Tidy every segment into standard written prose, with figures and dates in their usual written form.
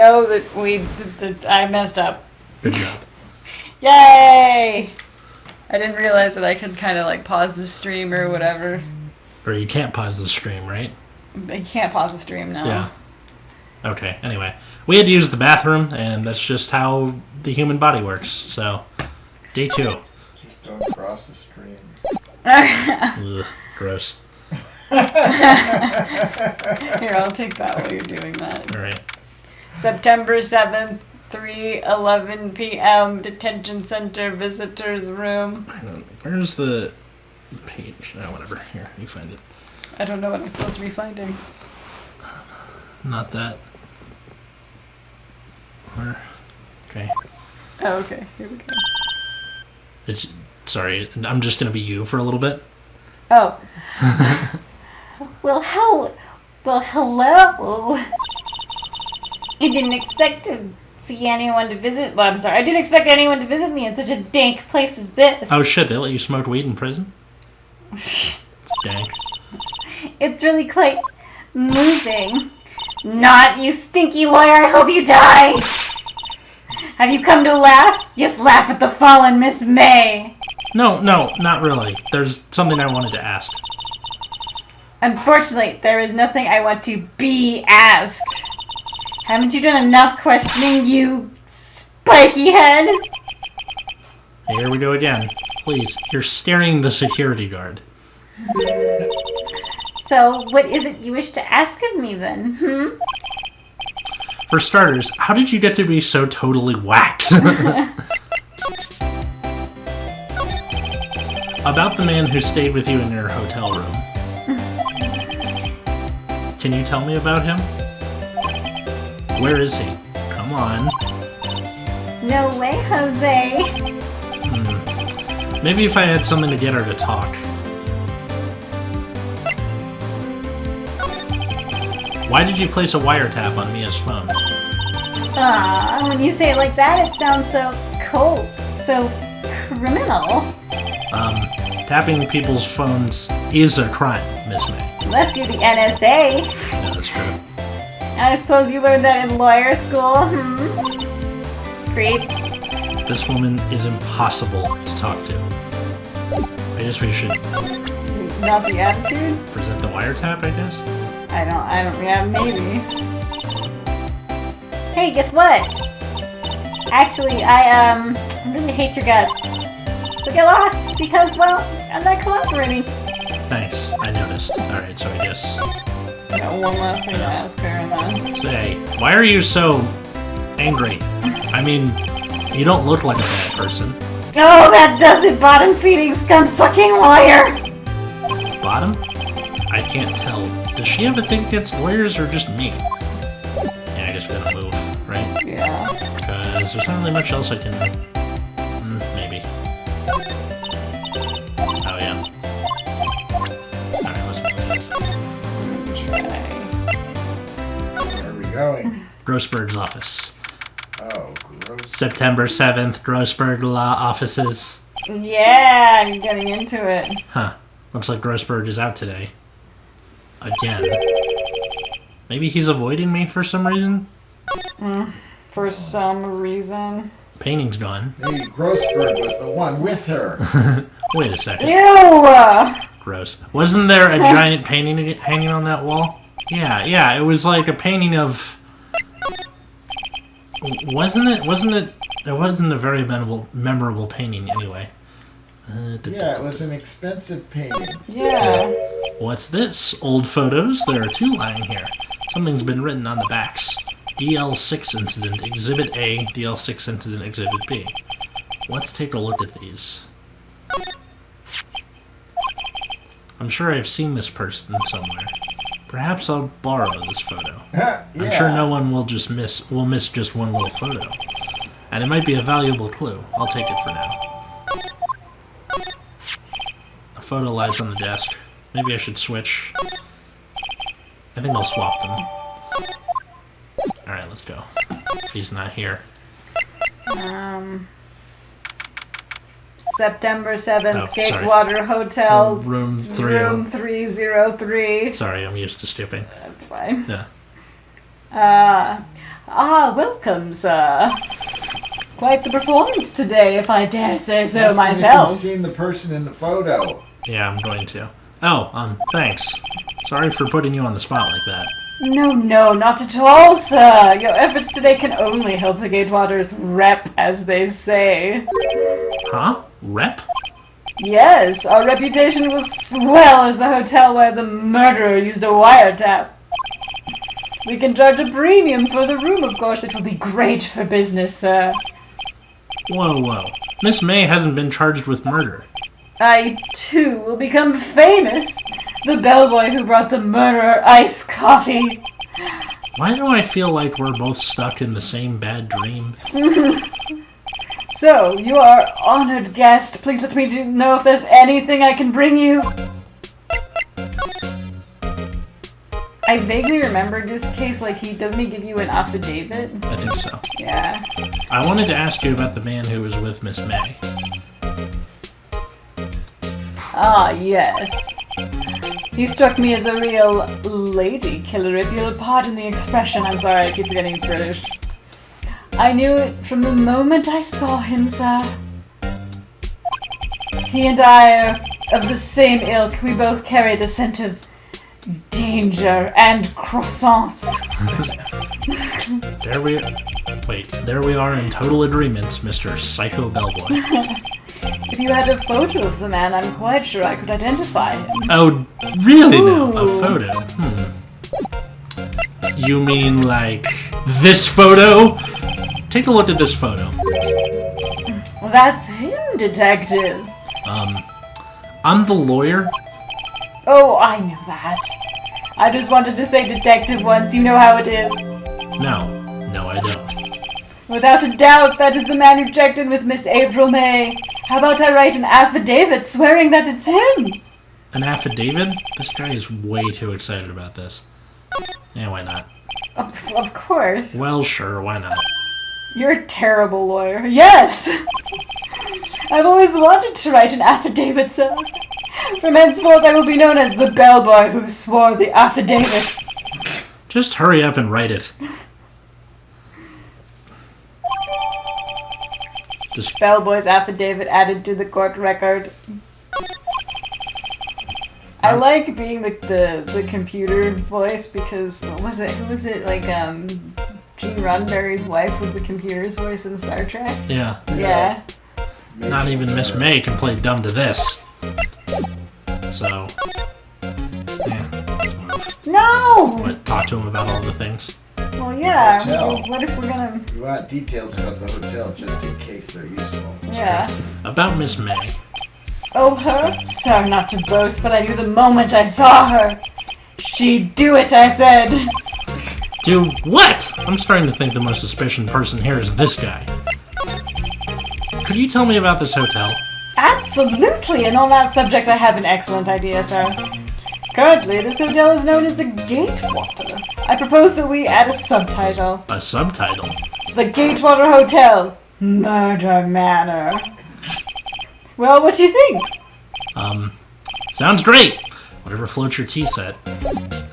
know that I messed up. Good job. Yay! I didn't realize that I could kind of like pause the stream or whatever. Or you can't pause the stream, right? I can't pause the stream now. Yeah. Okay, anyway. We had to use the bathroom, and that's just how the human body works. So, day 2. Just don't cross the stream. Ugh, gross. Here, I'll take that while you're doing that. All right. September 7th, 3:11 p.m. Detention Center Visitors Room. Where's the page? Oh, whatever. Here, you find it. I don't know what I'm supposed to be finding. Not that. Where? Okay. Oh, okay. Here we go. It's... Sorry, I'm just going to be you for a little bit. Oh. Well, hello. I didn't expect to see anyone to visit. Well, I'm sorry. I didn't expect anyone to visit me in such a dank place as this. Oh, shit. They let you smoke weed in prison? It's dank. It's really quite moving. Not, you stinky lawyer. I hope you die. Have you come to laugh? Yes, laugh at the fallen Miss May. No, not really. There's something I wanted to ask. Unfortunately, there is nothing I want to be asked. Haven't you done enough questioning, you spiky head? Here we go again. Please, you're staring the security guard. So, what is it you wish to ask of me, then? For starters, how did you get to be so totally whacked? About the man who stayed with you in your hotel room. Can you tell me about him? Where is he? Come on. No way, Jose. Maybe if I had something to get her to talk. Why did you place a wiretap on Mia's phone? When you say it like that, it sounds so cold, so criminal. Tapping people's phones is a crime, Miss May. Unless you're the NSA. Yeah, that's true. I suppose you learned that in lawyer school, Creep. This woman is impossible to talk to. I guess we should Not the attitude? present the wiretap, I guess? I don't, yeah, maybe. Hey, guess what? Actually, I really hate your guts. So get lost, because, well, I'm not cooperating. Thanks, I noticed. Alright, so I guess... I got one last thing to ask her, and then... Say, why are you so angry? I mean, you don't look like a bad person. Oh, that does it, bottom-feeding, scum-sucking lawyer! Bottom? I can't tell. Does she have a thing against lawyers or just me? Yeah, I guess we gotta move, right? Yeah. Because there's not really much else I can... maybe. Oh, yeah. Alright, let's move. Where are we going? Grossberg's office. Oh, gross. September 7th, Grossberg Law Offices. Yeah, I'm getting into it. Huh. Looks like Grossberg is out today. Again. Maybe he's avoiding me for some reason? For some reason. Painting's gone. Maybe Grossberg was the one with her. Wait a second. Ew! Gross. Wasn't there a giant painting hanging on that wall? Yeah, it was like a painting of... Wasn't it? It wasn't a very memorable painting anyway. Yeah, it was an expensive painting. Yeah. What's this? Old photos? There are 2 lying here. Something's been written on the backs. DL6 incident, Exhibit A, DL6 incident, Exhibit B. Let's take a look at these. I'm sure I've seen this person somewhere. Perhaps I'll borrow this photo. Yeah. I'm sure no one will miss just one little photo. And it might be a valuable clue. I'll take it for now. A photo lies on the desk. Maybe I should switch. I think I'll swap them. Alright, let's go. He's not here. September 7th, Oh, Gatewater Hotel, Room 303. Sorry, I'm used to stooping. That's fine. Yeah. Ah, welcome, sir. Quite the performance today, if I dare say so Ask him if myself. he's seen the person in the photo. Yeah, I'm going to. Oh, thanks. Sorry for putting you on the spot like that. No, not at all, sir. Your efforts today can only help the Gatewaters rep, as they say. Huh? Rep? Yes, our reputation will swell as the hotel where the murderer used a wiretap. We can charge a premium for the room, of course. It will be great for business, sir. Whoa. Miss May hasn't been charged with murder. I, too, will become famous. The bellboy who brought the murderer iced coffee. Why do I feel like we're both stuck in the same bad dream? So, you are honored guest. Please let me know if there's anything I can bring you. I vaguely remembered this case, like, doesn't he give you an affidavit? I think so. Yeah. I wanted to ask you about the man who was with Miss May. Ah, yes. He struck me as a real lady killer, if you'll pardon the expression. I'm sorry, I keep forgetting he's British. I knew it from the moment I saw him, sir. He and I are of the same ilk. We both carry the scent of danger and croissants. There we are in total agreement, Mr. Psycho Bellboy. If you had a photo of the man, I'm quite sure I could identify him. Oh, really now? A Ooh. photo? You mean like this photo? Take a look at this photo. Well, that's him, detective. I'm the lawyer. Oh, I knew that. I just wanted to say detective once. You know how it is. No, I don't. Without a doubt, that is the man who checked in with Miss April May. How about I write an affidavit swearing that it's him? An affidavit? This guy is way too excited about this. Yeah, why not? Of course. Well, sure, why not? You're a terrible lawyer. Yes! I've always wanted to write an affidavit, sir. From henceforth, I will be known as the bellboy who swore the affidavit. Just hurry up and write it. Bellboy's affidavit added to the court record. I like being the computer voice because who was it? Like Gene Roddenberry's wife was the computer's voice in Star Trek. Yeah. Yeah. Not even Miss May can play dumb to this. So, yeah. No. Talk to him about all the things. Well, yeah. Hotel. What if we're gonna? You want details about the hotel just in case they're useful. Yeah. About Miss May. Oh, her? Sorry not to boast, but I knew the moment I saw her. She'd do it, I said. Do what? I'm starting to think the most suspicious person here is this guy. Could you tell me about this hotel? Absolutely, and on that subject I have an excellent idea, sir. Currently, this hotel is known as the Gatewater. I propose that we add a subtitle. A subtitle? The Gatewater Hotel, Murder Manor. Well, what do you think? Sounds great! Whatever floats your tea set.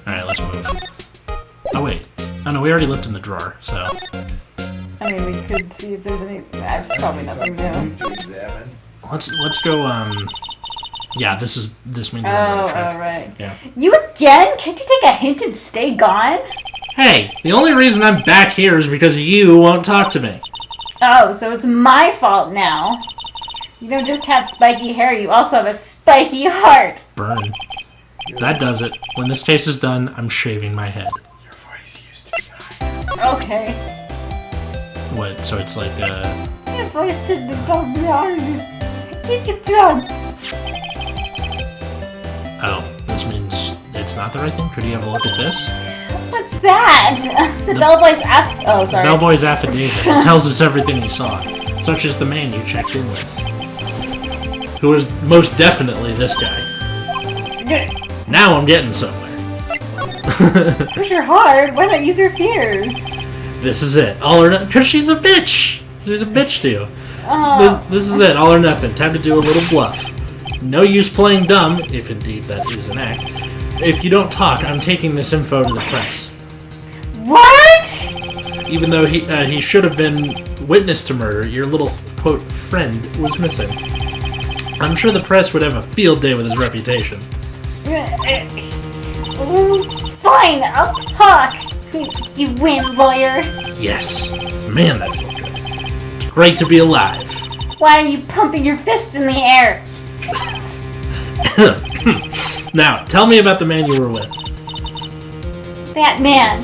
Alright, let's move. Oh wait. Oh no, we already looked in the drawer, so... I mean, we could see if there's any... probably nothing new. To examine. Let's go, yeah, this means we're Oh, on track. right. Yeah. You again? Can't you take a hint and stay gone? Hey, the only reason I'm back here is because you won't talk to me. Oh, so it's my fault now. You don't just have spiky hair, you also have a spiky heart. Burn. That does it. When this case is done, I'm shaving my head. Your voice used to be high. Okay. What, so it's like, Your voice didn't go beyond. Get your drunk. oh, this means it's not the right thing? Could you have a look at this? What's that? The bellboy's oh, sorry. Bellboy's affidavit. It tells us everything he saw, such as the man you checked in with. Who is most definitely this guy. Now I'm getting somewhere. Push her hard. Why not use your fears? This is it. All or nothing. Because she's a bitch. She's a bitch to you. Oh. This is it. All or nothing. Time to do a little bluff. No use playing dumb, if indeed that is an act. If you don't talk, I'm taking this info to the press. What? Even though he should have been witness to murder, your little, quote, friend was missing. I'm sure the press would have a field day with his reputation. Fine, I'll talk. You win, lawyer. Yes. Man, that felt good. It's great to be alive. Why are you pumping your fist in the air? Now, tell me about the man you were with. That man.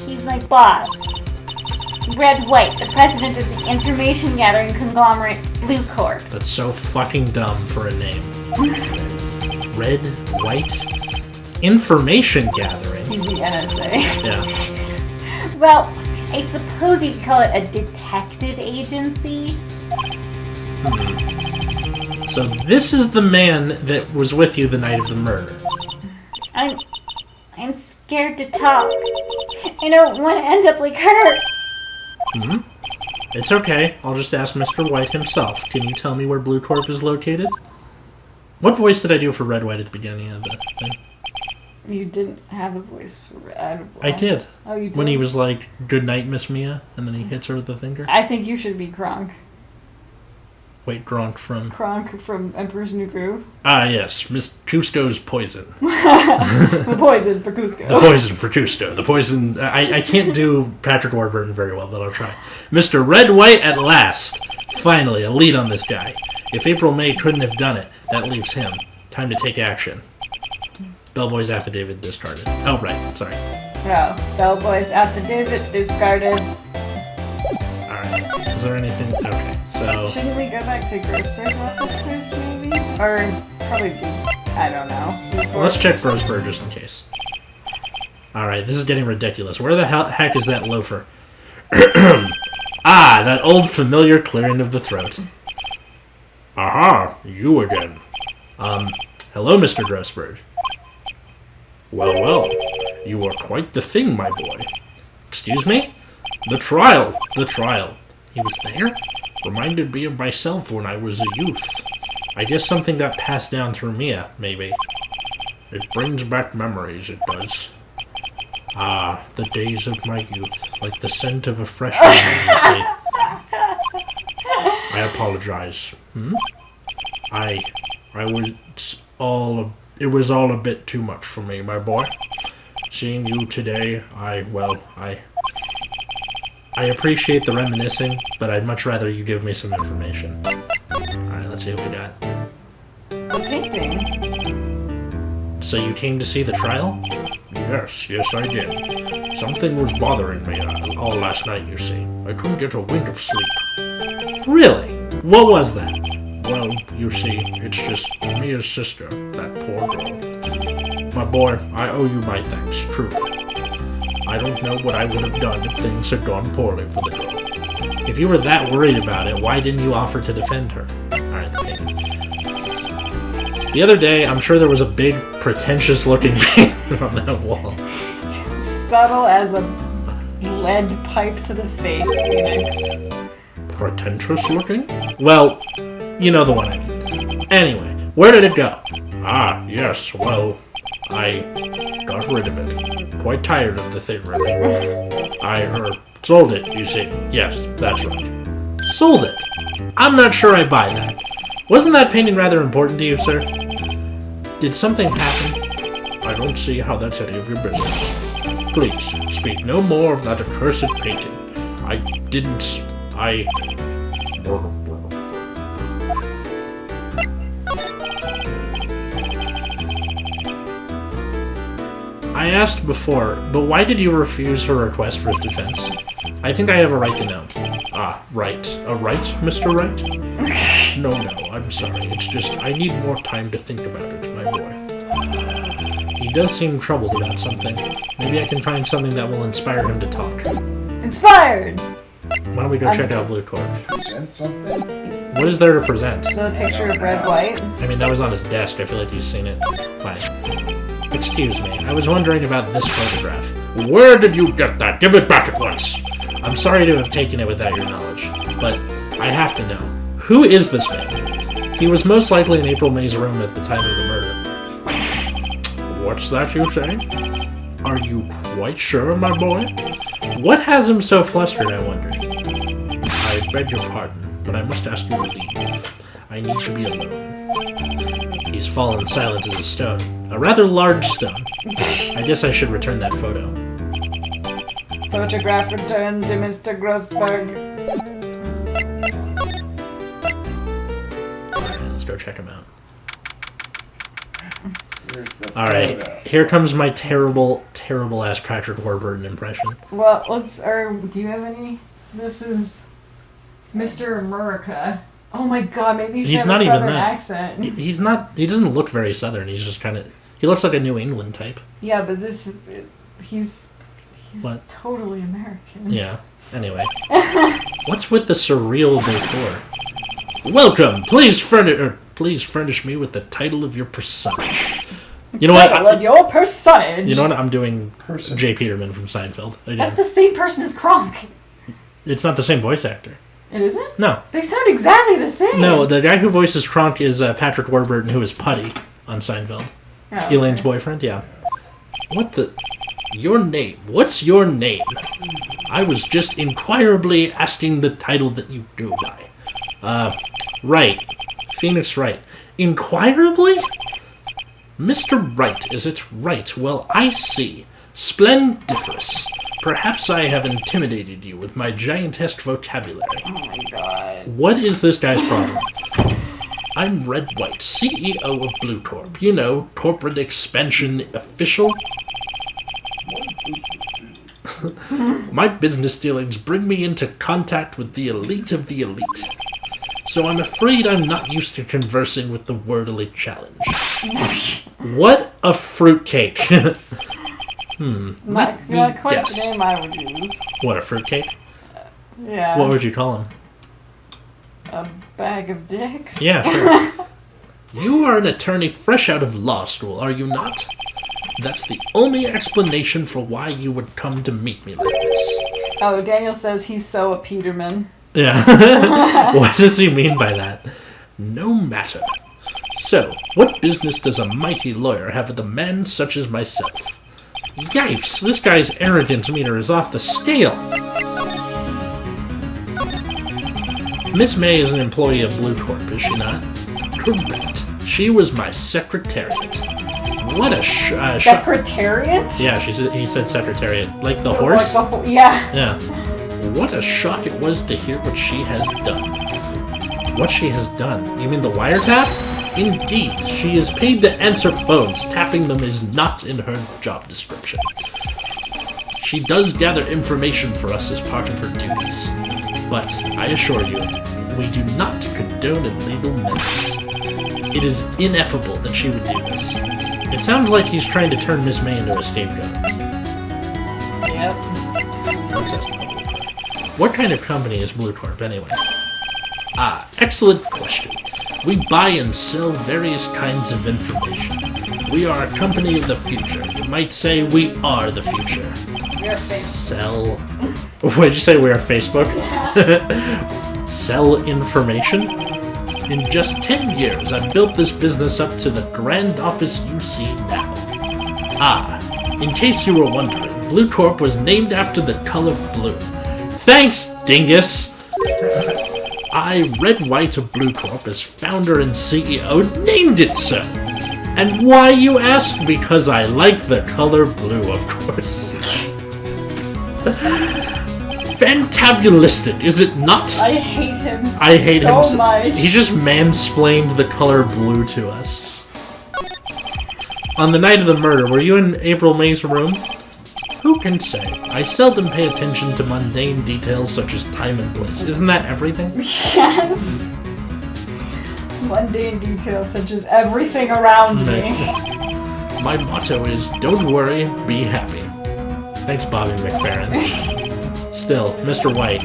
He's my boss. Wright, the president of the information gathering conglomerate Blue Corp. That's so fucking dumb for a name. Wright? Information gathering? He's the NSA. Yeah. Well, I suppose you'd call it a detective agency. So this is the man that was with you the night of the murder. I'm scared to talk. I don't want to end up like her. It's okay. I'll just ask Mr. White himself. Can you tell me where Blue Corp is located? What voice did I do for Red White at the beginning of the thing? You didn't have a voice for Red. I did. Oh, you did? When he was like, "Good night, Miss Mia," and then he hits her with the finger. I think you should be Kronk. Wait, Gronk from... Kronk from Emperor's New Groove. Ah, yes. Miss Cusco's poison. The poison for Cusco. The poison for Cusco. The poison... I can't do Patrick Warburton very well, but I'll try. Mr. Red White at last. Finally, a lead on this guy. If April May couldn't have done it, that leaves him. Time to take action. Bellboy's affidavit discarded. Oh, right. Sorry. No. Bellboy's affidavit discarded. Alright. Is there anything... Okay. So... Shouldn't we go back to Grossberg's office first, maybe? Or probably... I don't know. Well, let's check Grossberg just in case. Alright, this is getting ridiculous. Where the heck is that loafer? Ah, that old familiar clearing of the throat. Aha, you again. Hello, Mr. Grossberg. Well, you are quite the thing, my boy. Excuse me? The trial. He was there? Reminded me of myself when I was a youth. I guess something got passed down through Mia, maybe. It brings back memories, it does. Ah, the days of my youth, like the scent of a fresh lemon, you see. I apologize. It was all a bit too much for me, my boy. Seeing you today, I appreciate the reminiscing, but I'd much rather you give me some information. Alright, let's see what we got. A painting. So you came to see the trial? Yes, I did. Something was bothering me all last night, you see. I couldn't get a wink of sleep. Really? What was that? Well, you see, it's just Mia's sister, that poor girl. My boy, I owe you my thanks, truly. I don't know what I would have done if things had gone poorly for the girl. If you were that worried about it, why didn't you offer to defend her? Alright, okay. The other day, I'm sure there was a big, pretentious-looking man on that wall. Subtle as a lead pipe to the face, Phoenix. Pretentious-looking? Well, you know the one I mean. Anyway, where did it go? Ah, yes, well, I got rid of it. Quite tired of the thing, really. I sold it, you see. Yes, that's right. Sold it? I'm not sure I buy that. Wasn't that painting rather important to you, sir? Did something happen? I don't see how that's any of your business. Please, speak no more of that accursed painting. I asked before, but why did you refuse her request for defense? I think I have a right to know. Ah, right. A right, Mr. Wright? No, I'm sorry. It's just, I need more time to think about it, my boy. He does seem troubled about something. Maybe I can find something that will inspire him to talk. Inspired! Why don't we go check out Blue Corp? Present something? What is there to present? The picture of Red White. I mean, that was on his desk. I feel like he's seen it. Fine. Excuse me. I was wondering about this photograph. Where did you get that? Give it back at once! I'm sorry to have taken it without your knowledge, but I have to know. Who is this man? He was most likely in April May's room at the time of the murder. What's that you say? Are you quite sure, my boy? What has him so flustered, I wonder? I beg your pardon, but I must ask you to leave. I need to be alone. He's fallen silent as a stone. A rather large stone. I guess I should return that photo. Photograph returned to Mr. Grossberg. Alright, let's go check him out. Alright, here comes my terrible, terrible ass Patrick Warburton impression. Well, do you have any? This is Mr. America. Oh my god, maybe He's have not a even southern that. accent. He's not, he doesn't look very southern, he's just kind of, he looks like a New England type. Yeah, but he's What? totally American. Yeah, anyway. What's with the surreal decor? Welcome! Please furnish me with the title of your personage. You know what? Title of your personage. You know what? I'm doing Jay Peterman from Seinfeld again. That's the same person as Kronk. It's not the same voice actor. It isn't? No. They sound exactly the same. No, the guy who voices Kronk is Patrick Warburton, who is Putty on Seinfeld. Oh, okay. Elaine's boyfriend, yeah. What the... Your name. What's your name? I was just inquirably asking the title that you go by. Wright. Phoenix Wright. Inquirably? Mr. Wright, is it? Right. Well, I see. Splendiferous. Perhaps I have intimidated you with my giantesque vocabulary. Oh my god. What is this guy's problem? I'm Red White, CEO of Blue Corp. You know, corporate expansion official. My business dealings bring me into contact with the elite of the elite. So I'm afraid I'm not used to conversing with the wordily challenged. What a fruitcake. Let me Not quite guess. the name I would use. What, a fruitcake? Yeah. What would you call him? A bag of dicks? Yeah, sure. You are an attorney fresh out of law school, are you not? That's the only explanation for why you would come to meet me like this. Oh, Daniel says he's so a Peterman. Yeah. What does he mean by that? No matter. So, what business does a mighty lawyer have with a man such as myself? Yipes, this guy's arrogance meter is off the scale. Miss May is an employee of Blue Corp, is she not? Correct. She was my secretariat. What a Secretariat? Yeah, he said secretariat. Like the So, horse? like the yeah. Yeah. What a shock it was to hear what she has done. What she has done? You mean the wiretap? Indeed, she is paid to answer phones. Tapping them is not in her job description. She does gather information for us as part of her duties. But, I assure you, we do not condone illegal methods. It is ineffable that she would do this. It sounds like he's trying to turn Miss May into a scapegoat. Yep. What kind of company is Blue Corp, anyway? Ah, excellent question. We buy and sell various kinds of information. We are a company of the future. You might say we are the future. We're Sell... What did you say, we are Facebook? Sell information? In just 10 years, I've built this business up to the grand office you see now. Ah, in case you were wondering, Blue Corp was named after the color blue. Thanks, dingus! I, Red White of Blue Corp, as founder and CEO, named it so. And why, you ask? Because I like the color blue, of course. Fantabulistic, is it not? I hate him so much. He just mansplained the color blue to us. On the night of the murder, were you in April May's room? Who can say? I seldom pay attention to mundane details such as time and place. Isn't that everything? Yes. Mundane details such as everything around me. My motto is, don't worry, be happy. Thanks, Bobby McFerrin. Still, Mr. White.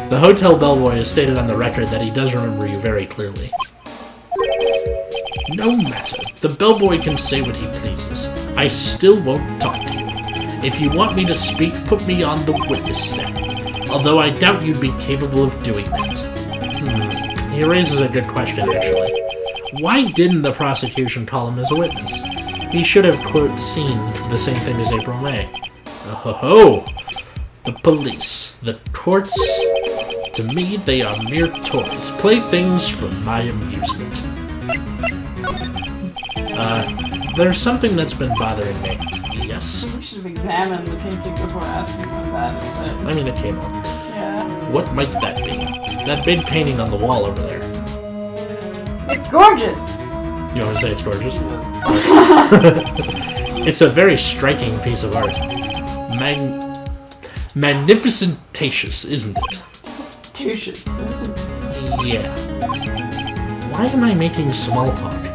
The hotel bellboy has stated on the record that he does remember you very clearly. No matter. The bellboy can say what he pleases. I still won't talk to you. If you want me to speak, put me on the witness stand. Although I doubt you'd be capable of doing that. He raises a good question, actually. Why didn't the prosecution call him as a witness? He should have, quote, seen the same thing as April May. Oh-ho-ho! The police, the courts, to me they are mere toys, playthings for my amusement. There's something that's been bothering me. Yes? We should have examined the painting before asking about that, but... I mean, it came up. Yeah. What might that be? That big painting on the wall over there. It's gorgeous! You want to say it's gorgeous? It's a very striking piece of art. Magnificentatious, isn't it? Justitious, isn't it? Yeah. Why am I making small talk?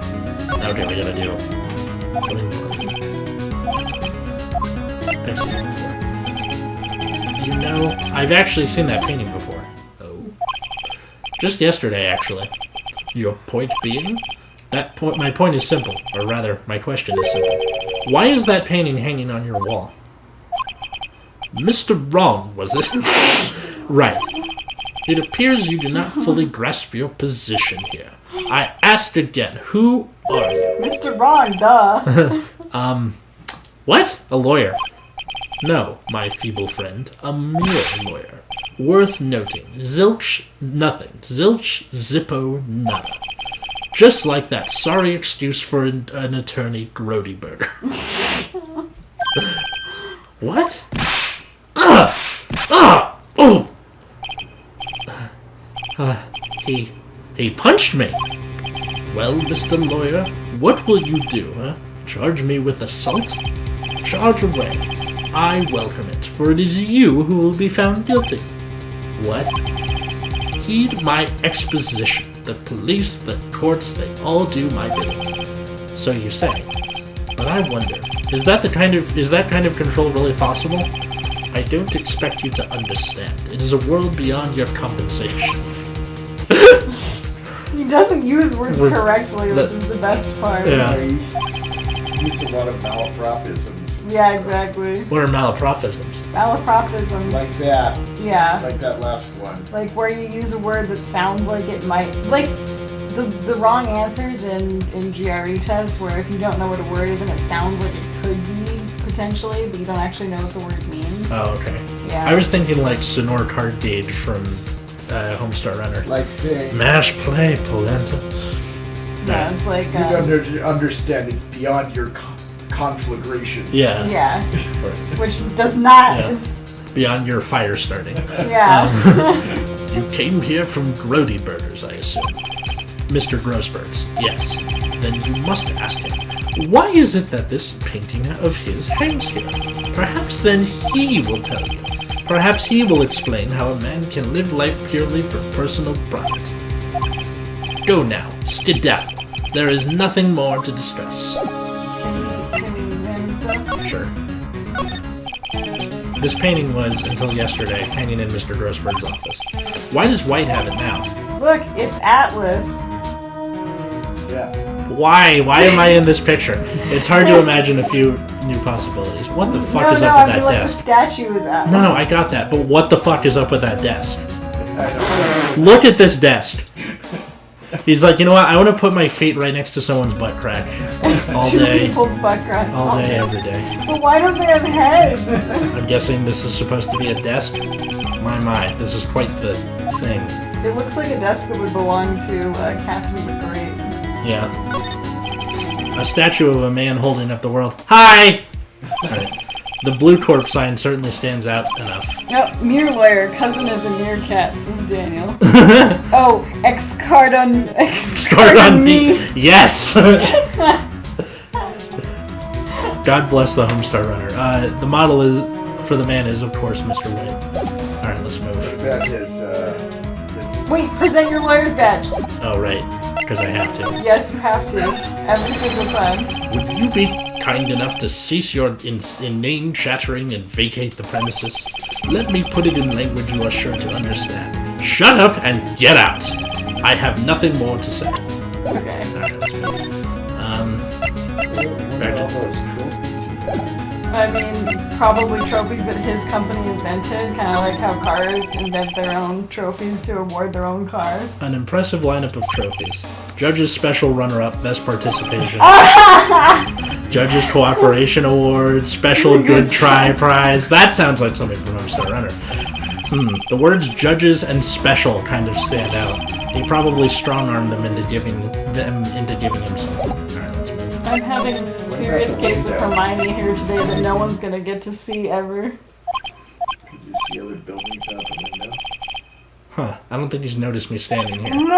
Okay, we gotta do something more. I've seen it before. You know, I've actually seen that painting before. Oh. Just yesterday, actually. Your point being? My point is simple, or rather, my question is simple. Why is that painting hanging on your wall? Mr. Wrong, was it? Right. It appears you do not fully grasp your position here. I ask again, who are you? Mr. Wrong, duh. What? A lawyer? No, my feeble friend, a mere lawyer. Worth noting. Zilch, nothing. Zilch, zippo, nada. Just like that sorry excuse for an attorney, Grody Burger. What? Oh! He punched me. Well, Mr. Lawyer, what will you do, huh? Charge me with assault? Charge away. I welcome it, for it is you who will be found guilty. What? Heed my exposition. The police, the courts, they all do my bidding. So you say. But I wonder, is that kind of control really possible? I don't expect you to understand. It is a world beyond your compensation. He doesn't use words correctly, which is the best part. Yeah. He used a lot of malapropisms. Yeah, exactly. What are malapropisms? Malapropisms. Like that. Yeah. Like that last one. Like where you use a word that sounds like it might... Like the wrong answers in GRE tests where if you don't know what a word is and it sounds like it could be potentially, but you don't actually know what the word means. Oh, okay. Yeah. I was thinking like sonore card gauge from Homestar Runner. It's like saying... Mash play, polenta. Yeah, it's like... you understand it's beyond your conflagration. Yeah. Yeah. Which does not... Yeah. It's, Beyond your fire starting. yeah. You came here from Grody Burgers, I assume. Mr. Grossbergs, yes. Then you must ask him, why is it that this painting of his hangs here? Perhaps then he will tell you. Perhaps he will explain how a man can live life purely for personal profit. Go now, skedaddle. There is nothing more to discuss. Can we examine stuff? Sure. This painting was, until yesterday, hanging in Mr. Grossberg's office. Why does White have it now? Look, it's Atlas. Yeah. Why? Why am I in this picture? It's hard to imagine a few new possibilities. What the fuck is up with that like desk? The statue is Atlas. No, I got that, but what the fuck is up with that desk? Look at this desk. He's like, you know what? I want to put my feet right next to someone's butt crack all Two day, people's butt cracks all day, every day. But why don't they have heads? I'm guessing this is supposed to be a desk. My, this is quite the thing. It looks like a desk that would belong to Catherine the Great. Yeah. A statue of a man holding up the world. Hi! Alright. The Blue Corp sign certainly stands out enough. Yep, Mere Lawyer, cousin of the Meerkat, says Daniel. Oh, excardon me. Yes! God bless the Homestar Runner. The model for the man is, of course, Mr. Wright. Alright, let's move. That is, Wait, present your lawyer's badge. Oh, right. Because I have to. Yes, you have to. Every single time. Would you be kind enough to cease your inane chattering and vacate the premises? Let me put it in language you are sure to understand. Shut up and get out! I have nothing more to say. Okay. Alright, let's move. all those trophies you got. I mean, probably trophies that his company invented, kind of like how cars invent their own trophies to award their own cars. An impressive lineup of trophies. Judge's Special Runner-Up, Best Participation. Judge's Cooperation Award, Special Good Try Prize. That sounds like something from Homestar Runner. The words judges and special kind of stand out. He probably strong-armed them into giving him something. Alright, let's move. I'm having a serious case of Hermione here today that no one's gonna get to see ever. Could you see other buildings out the window? Huh, I don't think he's noticed me standing here. Maybe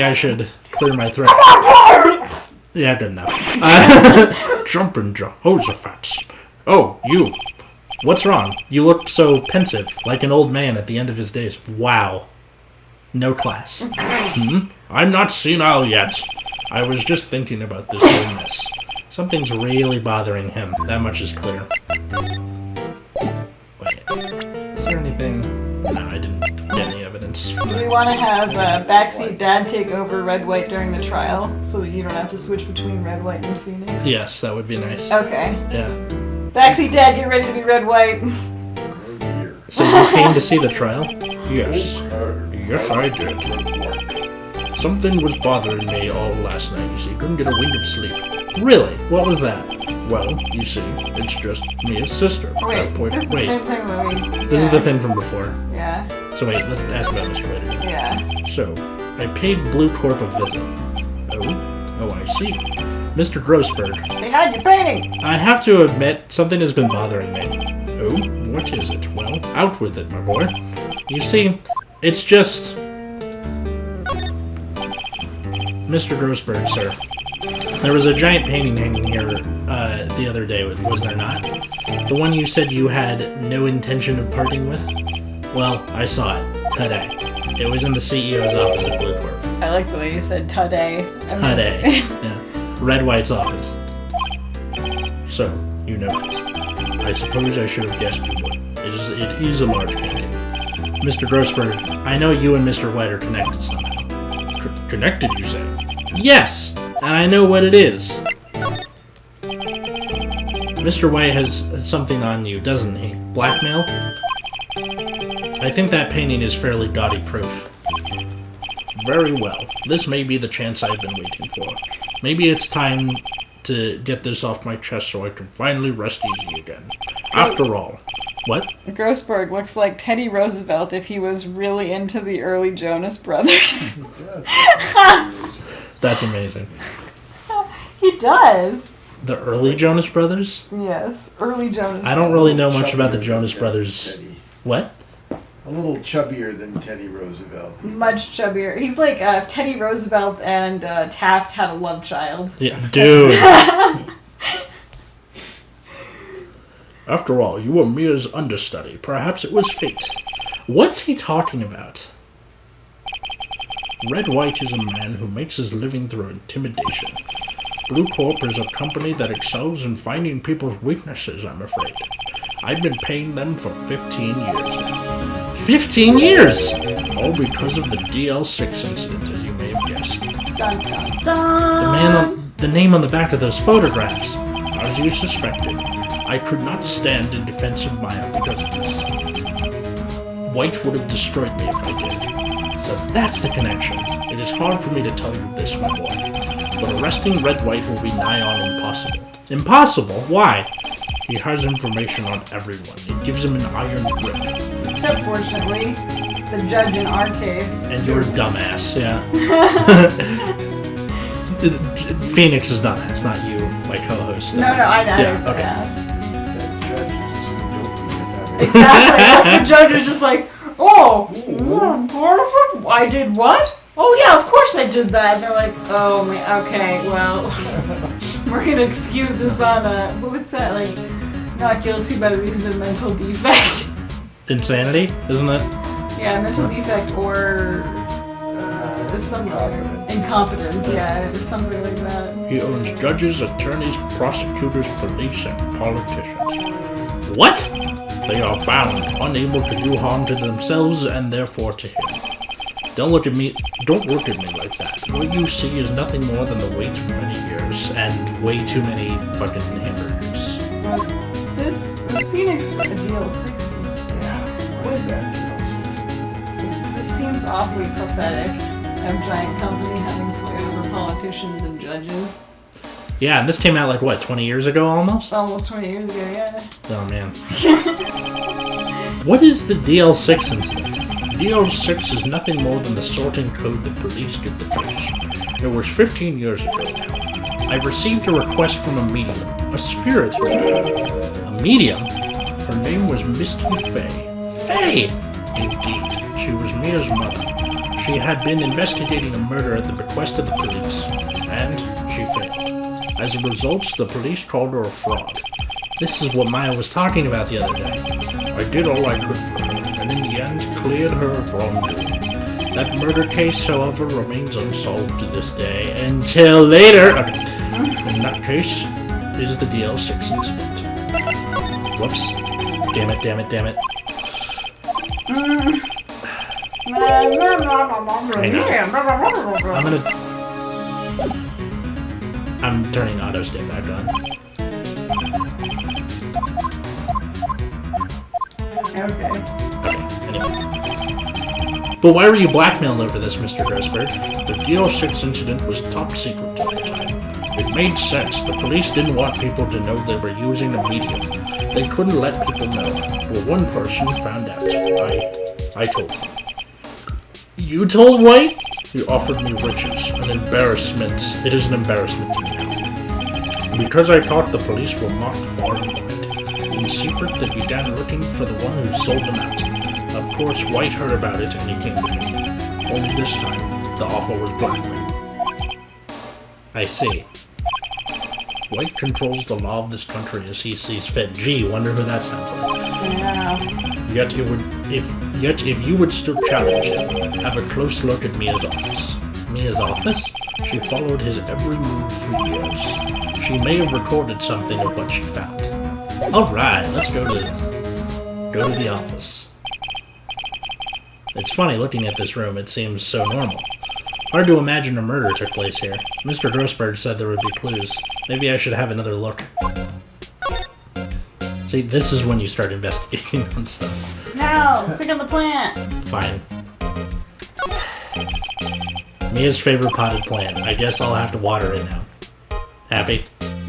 I should clear my throat. Yeah, good enough. Jumpin' Jehoshaphat. Oh, you. What's wrong? You looked so pensive, like an old man at the end of his days. Wow. No class. I'm not senile yet. I was just thinking about this whole mess. Something's really bothering him. That much is clear. Wait. Is there anything? No, I didn't get any evidence. Do we want to have Backseat Dad take over Red White during the trial so that you don't have to switch between Red White and Phoenix? Yes, that would be nice. Okay. Yeah. Backseat Dad, get ready to be Red White. So you came to see the trial? Yes. Yes, I did. Something was bothering me all last night, you see. Couldn't get a wink of sleep. Really? What was that? Well, you see, it's just me and sister. Wait, this is the same thing that we... This is the thing from before. Yeah. So wait, let's ask about Mr. Ritter. Yeah. So, I paid Blue Corp a visit. Oh, I see. Mr. Grossberg. They had your painting! I have to admit, something has been bothering me. Oh, what is it? Well, out with it, my boy. You see, it's just... Mr. Grossberg, sir. There was a giant painting hanging here the other day, was there not? The one you said you had no intention of parting with? Well, I saw it. Today. It was in the CEO's office at Blue Corp. I like the way you said today. Today. Yeah. Red White's office. So, you noticed. I suppose I should have guessed you would. It is a large painting. Mr. Grossberg, I know you and Mr. White are connected somehow. Connected, you say? Yes! And I know what it is. Mr. White has something on you, doesn't he? Blackmail? I think that painting is fairly gaudy proof. Very well. This may be the chance I've been waiting for. Maybe it's time to get this off my chest so I can finally rest easy again. After all. What? Grossberg looks like Teddy Roosevelt if he was really into the early Jonas Brothers. That's amazing. He does. The early Jonas Brothers? Yes, early Jonas. I don't really know much about the Jonas Brothers. What? A little chubbier than Teddy Roosevelt. Much chubbier. He's like if Teddy Roosevelt and Taft had a love child. Yeah, dude. After all, you were Mia's understudy. Perhaps it was fate. What's he talking about? Red White is a man who makes his living through intimidation. Blue Corp is a company that excels in finding people's weaknesses, I'm afraid. I've been paying them for 15 years now. 15 years?! All because of the DL6 incident, as you may have guessed. Dun, dun, dun. The name on the back of those photographs. As you suspected, I could not stand in defense of Maya because of this. White would have destroyed me if I did. So that's the connection. It is hard for me to tell you this, my boy. But arresting Red White will be nigh on impossible. Impossible? Why? He has information on everyone. It gives him an iron grip. Except, fortunately, the judge in our case. And you're a dumbass, yeah. Phoenix is dumbass, not you, my co-host. No, I know. Yeah, okay. Yeah. That judge is too guilty about it. Exactly. Like the judge is just like, oh, I did what? Oh yeah, of course I did that. And they're like, oh man, okay, well, we're gonna excuse this on what's that, like, not guilty by reason of mental defect. Insanity, isn't it? Yeah, mental defect or some incompetence, yeah, or something like that. He owns judges, attorneys, prosecutors, police, and politicians. What? They are bound, unable to do harm to themselves and therefore to him. Don't look at me like that. What you see is nothing more than the way too many years and way too many fucking hamburgers. Was Phoenix a DLC? Yeah. What is that This seems awfully prophetic. A giant company having sway over politicians and judges. Yeah, and this came out like, what, 20 years ago almost? Almost 20 years ago, yeah. Oh, man. What is the DL6 incident? DL6 is nothing more than the sorting code the police give the police. It was 15 years ago now. I received a request from a medium, a spirit medium. A medium? Her name was Misty Fay. Fay! Indeed, she was Mia's mother. She had been investigating a murder at the bequest of the police, and she failed. As a result, the police called her a fraud. This is what Maya was talking about the other day. I did all I could for her, and in the end, cleared her of wrongdoing. That murder case, however, remains unsolved to this day, until later. In that case, is the DL6 incident. Whoops. Damn it, damn it, damn it. I'm turning auto stay back on. Okay. Anyway. But why were you blackmailed over this, Mr. Grossberg? The DL6 incident was top secret at the time. It made sense. The police didn't want people to know they were using a medium. They couldn't let people know. But one person found out. I told them. You told Wright? He offered me riches. An embarrassment. It is an embarrassment to me now. Because I thought the police were mocked far and wide. In secret, they began looking for the one who sold them out. Of course, Wright heard about it and he came to me. Only this time, the offer was blackmail. I see. White controls the law of this country as he sees fit. Gee, wonder who that sounds like. Yeah. Yet if you would still challenge him, have a close look at Mia's office. Mia's office? She followed his every move for years. She may have recorded something of what she found. Alright, let's go to the office. It's funny looking at this room, it seems so normal. Hard to imagine a murder took place here. Mr. Grossberg said there would be clues. Maybe I should have another look. See, this is when you start investigating on stuff. No! Click on the plant! Fine. Mia's favorite potted plant. I guess I'll have to water it now. Happy?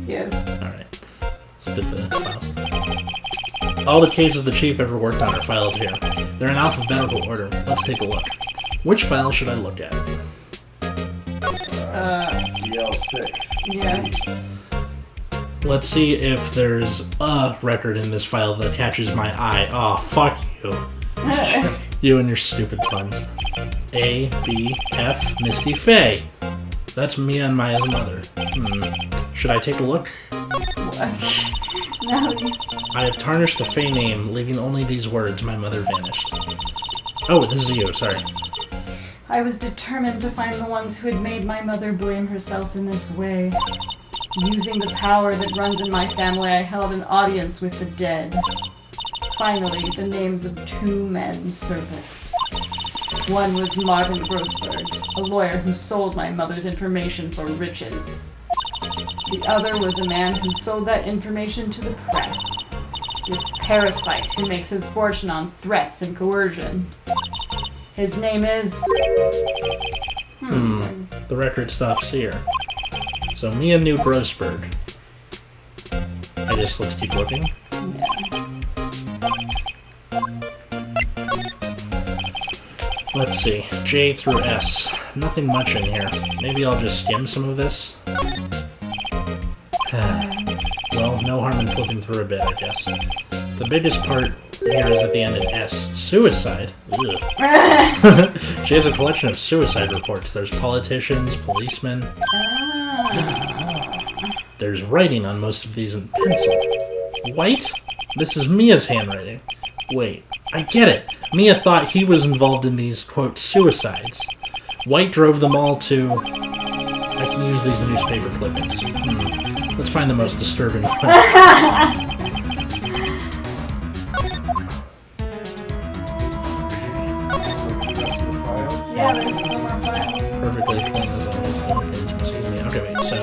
Yes. Alright. Let's look at the files. All the cases the chief ever worked on are filed here. They're in alphabetical order. Let's take a look. Which file should I look at? DL6. Yes. Let's see if there's a record in this file that catches my eye. Aw, fuck you. You and your stupid puns. A, B, F, Misty Fay. That's Mia and Maya's mother. Should I take a look? What? No. I have tarnished the Fay name, leaving only these words, my mother vanished. Oh, this is you, sorry. I was determined to find the ones who had made my mother blame herself in this way. Using the power that runs in my family, I held an audience with the dead. Finally, the names of two men surfaced. One was Marvin Grossberg, a lawyer who sold my mother's information for riches. The other was a man who sold that information to the press. This parasite who makes his fortune on threats and coercion. His name is... The record stops here. So Mia knew Grossberg. I guess let's keep looking. Yeah. Let's see. J through S. Nothing much in here. Maybe I'll just skim some of this. Well, no harm in flipping through a bit, I guess. The biggest part here is at the end in S. Suicide? Ugh. She has a collection of suicide reports. There's politicians, policemen. There's writing on most of these in pencil. White? This is Mia's handwriting. Wait, I get it. Mia thought he was involved in these, quote, suicides. White drove them all to... I can use these newspaper clippings. Let's find the most disturbing one. Yeah, there's some more files. Perfectly clean as always. No things missing. Okay, wait, so...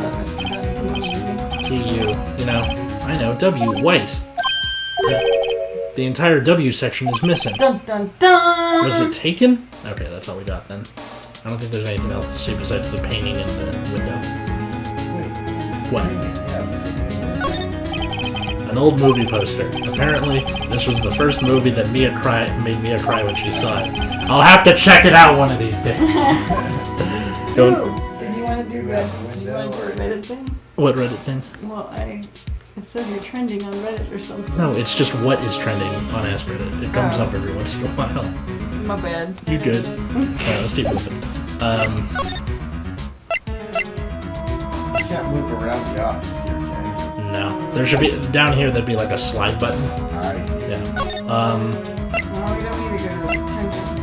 up if we're done to the movie. T-U. You know, I know. W. White. The entire W section is missing. Dun dun dun! Was it taken? Okay, that's all we got then. I don't think there's anything else to see besides the painting in the window. What? An old movie poster. Apparently, this was the first movie that made Mia cry when she saw it. I'll have to check it out one of these days. Did you want to do that? Did you want to do a Reddit thing? What Reddit thing? Well, it says you're trending on Reddit or something. No, it's just what is trending on Ask Reddit. It comes up every once in a while. My bad. You good? Alright, let's keep moving. You can't move around the office here, can you? No. There should be, down here there'd be like a slide button. I see. Yeah. No, we don't need to go to attentions.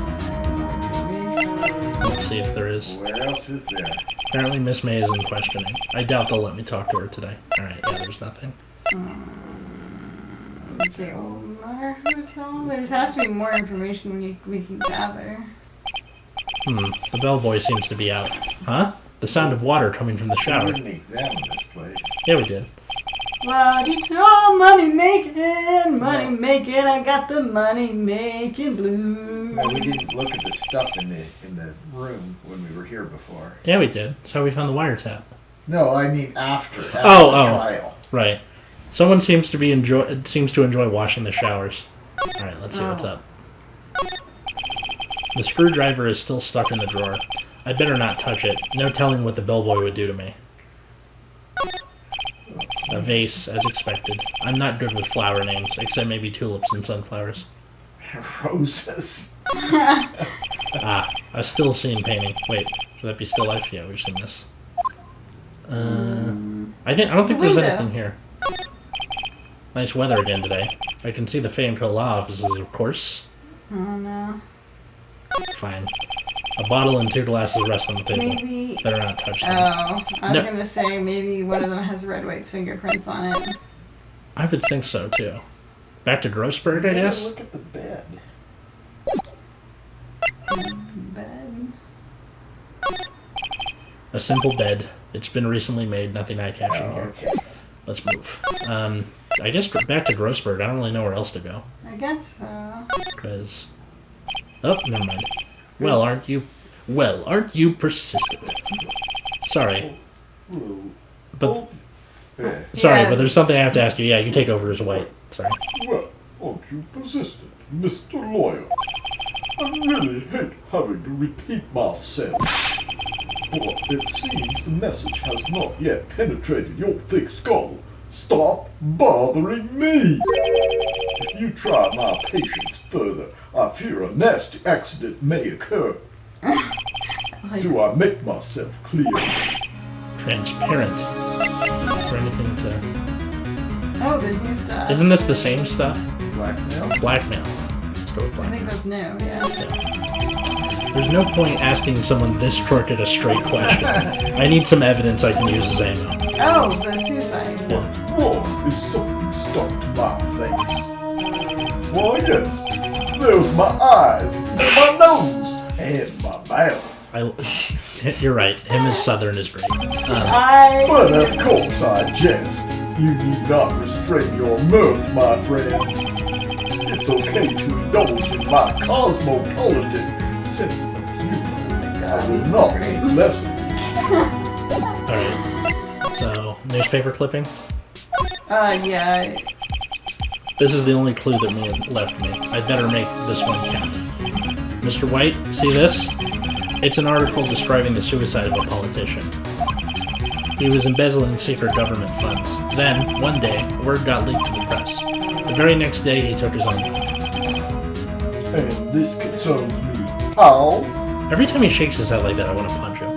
Let's see if there is. Where else is there? Apparently Miss May is in questioning. I doubt they'll let me talk to her today. Alright, yeah, there's nothing. Okay, well, our hotel. There has to be more information we can gather. The bellboy seems to be out. Huh? The sound of water coming from the We shower. didn't examine this place. Yeah, we did. Well, digital money making, I got the money making blues. No, we didn't look at the stuff in the room when we were here before. Yeah, we did. That's how we found the wiretap. No, I mean after the Oh. trial. Right. Someone seems to enjoy washing the showers. Alright, let's see what's up. The screwdriver is still stuck in the drawer. I better not touch it. No telling what the bellboy would do to me. A vase, as expected. I'm not good with flower names, except maybe tulips and sunflowers. Roses. A still scene painting. Wait, should that be still life? Yeah, we've seen this. I don't think there's anything here. Nice weather again today. I can see the Fayetteville Law offices, of course. Oh no. Fine. A bottle and 2 glasses rest on the table. Maybe. Better not touch them. Oh, I was No. gonna say maybe one of them has Red White's fingerprints on it. I would think so, too. Back to Grossberg, I guess? Look at the bed. Bed. A simple bed. It's been recently made, nothing eye-catching Oh, here. okay. Let's move. I guess back to Grossberg. I don't really know where else to go. I guess so. Because... Oh, never mind. Well, aren't you persistent? Sorry. But... Yeah. Sorry, Yeah. but there's something I have to ask you. Yeah, you take over as White. Sorry. Well, aren't you persistent, Mr. Lawyer? I really hate having to repeat myself. But it seems the message has not yet penetrated your thick skull. Stop bothering me! If you try my patience further, I fear a nasty accident may occur. Do I make myself clear? Transparent. Is there anything to... Oh, there's new stuff. Isn't this the same stuff? Blackmail? Blackmail. Let's go with I blackmail. think that's new, yeah. There's no point asking someone this crooked a straight question. I need some evidence I can use as ammo. Oh, the suicide. What's wrong is something stuck to my face. Why, yes, there's my eyes, and my nose, and my mouth. You're right. Him as Southern is great. But of course I jest. You need not restrain your mirth, my friend. It's okay to indulge in my cosmopolitan sense of humor. I will not lessen it. Alright. So, newspaper clipping? Yeah. This is the only clue that left me. I'd better make this one count. Mr. White, see this? It's an article describing the suicide of a politician. He was embezzling secret government funds. Then, one day, word got leaked to the press. The very next day, he took his own life. And this concerns me. How? Every time he shakes his head like that, I want to punch him.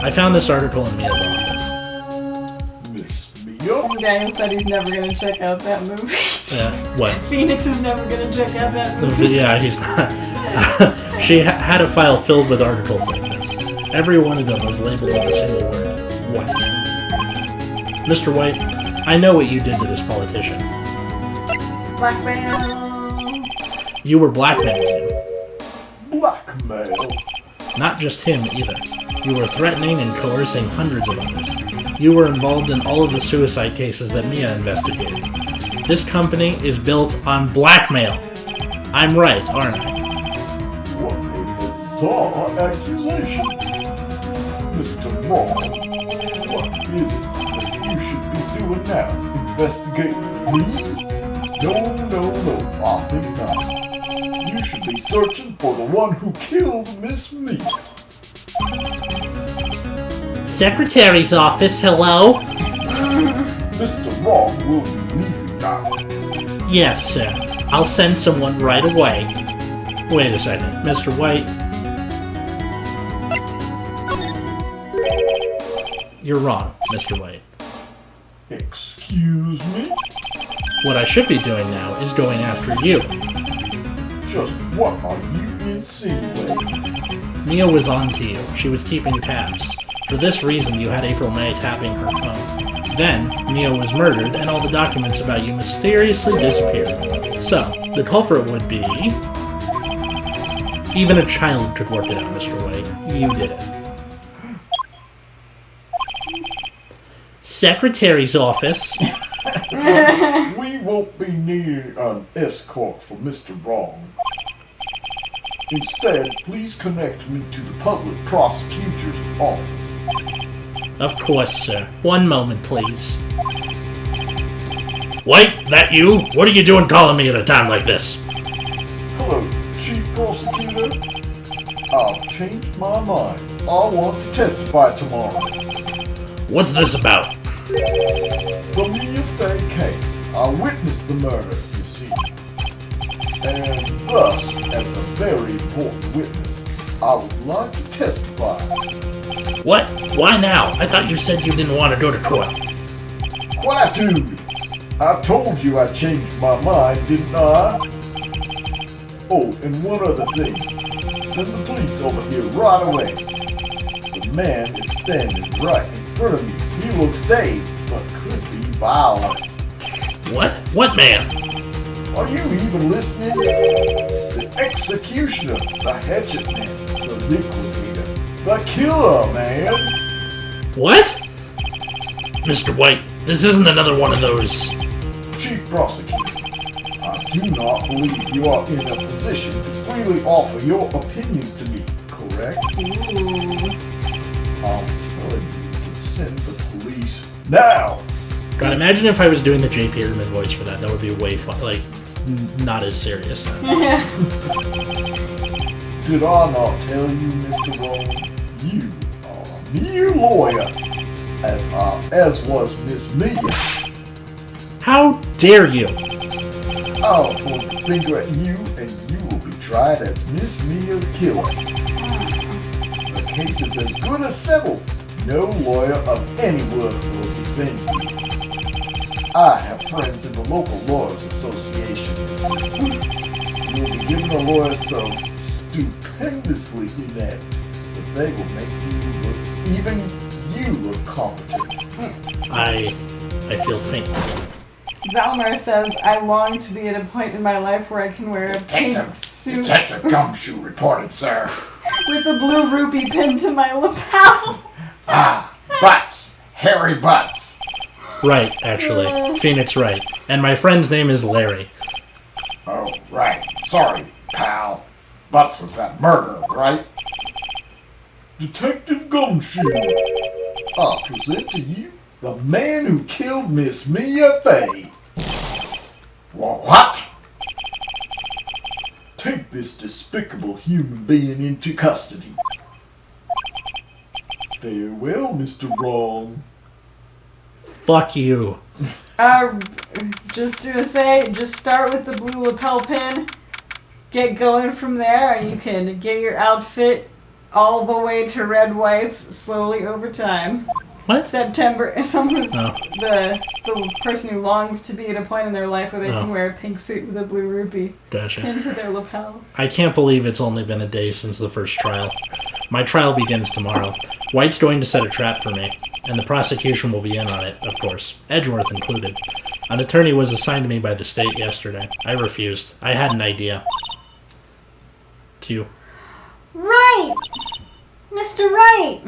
I found this article in Mia's office. Miss Mia? Daniel said he's never gonna check out that movie. Yeah, what? Phoenix is never gonna check out that movie. Yeah, he's not. She had a file filled with articles like this. Every one of them was labeled with a single word. White. Mr. White, I know what you did to this politician. Blackmail. You were blackmailing him. Blackmail? Not just him, either. You were threatening and coercing hundreds of others. You were involved in all of the suicide cases that Mia investigated. This company is built on blackmail. I'm right, aren't I? What a bizarre accusation. Mr. Wrong, what is it that you should be doing now? Investigating me? No, I think not. You should be searching for the one who killed Miss Mia. Secretary's office, hello? Mr. Wrong will be leaving now. Yes, sir. I'll send someone right away. Wait a second, Mr. White. You're wrong, Mr. White. Excuse me? What I should be doing now is going after you. Just what are you insinuating? Mia was on to you. She was keeping tabs. For this reason, you had April May tapping her phone. Then, Mia was murdered, and all the documents about you mysteriously disappeared. So, the culprit would be... Even a child could work it out, Mr. White. You did it. Secretary's office. We won't be needing an escort for Mr. Wrong. Instead, please connect me to the public prosecutor's office. Of course, sir. One moment, please. White, that you? What are you doing calling me at a time like this? Hello, Chief Prosecutor. I've changed my mind. I want to testify tomorrow. What's this about? The Mia Fey case. I witnessed the murder, you see. And thus, as a very important witness, I would like to testify. What? Why now? I thought you said you didn't want to go to court. Quietude! I told you I changed my mind, didn't I? Oh, and one other thing. Send the police over here right away. The man is standing right in front of me. He looks dazed, but could be violent. What? What man? Are you even listening? The executioner, the hatchet man, the liquidator, the killer, man! What? Mr. White, this isn't another one of those... Chief Prosecutor, I do not believe you are in a position to freely offer your opinions to me, correct? Ooh. I'm telling you to send the police now! God, imagine if I was doing the J. Peterman voice for that. That would be way fun. Like, not as serious. Did I not tell you, Mr. Wrong? You are a mere lawyer, as was Miss Mia. How dare you? I'll point the finger at you, and you will be tried as Miss Mia's killer. The case is as good as settled. No lawyer of any worth will defend you. I have friends in the local lawyers association. You'll be given a lawyer so stupendously inept that they will make you look competent. I feel faint. Zalmar says, I long to be at a point in my life where I can wear a pink suit Detective Gumshoe reported, sir. with a blue rupee pinned to my lapel. Ah, butts. Hairy butts. Right, actually. Phoenix Wright. And my friend's name is Larry. Oh, right. Sorry, pal. Butts was that murder, right? Detective Gumshoe, I present to you the man who killed Miss Mia Fey. What? Take this despicable human being into custody. Farewell, Mr. Wrong. Fuck you. Just to say, just start with the blue lapel pin, get going from there, and you can get your outfit all the way to red whites slowly over time. What? September, someone's Oh. the person who longs to be at a point in their life where they Oh. can wear a pink suit with a blue rupee Gotcha. pinned to their lapel. I can't believe it's only been a day since the first trial. My trial begins tomorrow. White's going to set a trap for me, and the prosecution will be in on it, of course, Edgeworth included. An attorney was assigned to me by the state yesterday. I refused. I had an idea. To Right! Mr. Wright!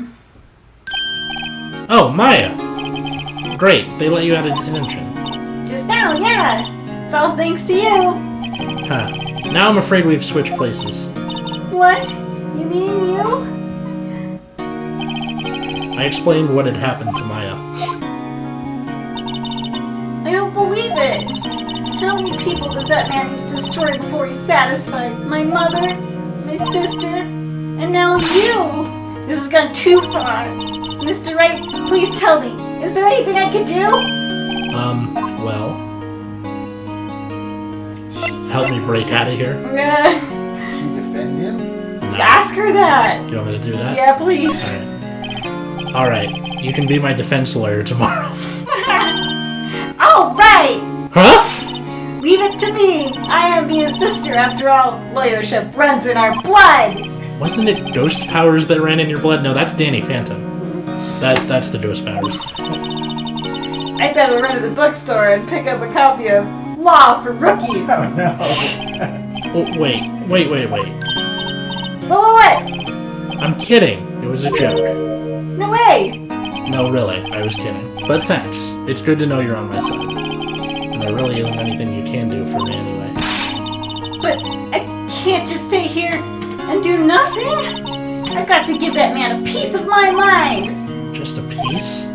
Oh, Maya! Great, they let you out of detention. Just now, yeah. It's all thanks to you. Huh. Now I'm afraid we've switched places. What? You mean you? I explained what had happened to Maya. I don't believe it. How many people does that man need to destroy before he's satisfied? My mother, my sister, and now you. This has gone too far. Mr. Wright, please tell me, is there anything I can do? Well... help me break out of here? Should you defend him? Ask her that. You want me to do that? Yeah, please. Alright, you can be my defense lawyer tomorrow. All right. Huh? Leave it to me. I am his sister. After all, lawyership runs in our blood. Wasn't it ghost powers that ran in your blood? No, that's Danny Phantom. That's the ghost powers. I better run to the bookstore and pick up a copy of Law for Rookies. Oh, no. Oh, wait. What? I'm kidding. It was a joke. No way. No, really, I was kidding. But thanks. It's good to know you're on my side. And there really isn't anything you can do for me anyway. But I can't just sit here and do nothing. I've got to give that man a piece of my mind. Just a piece?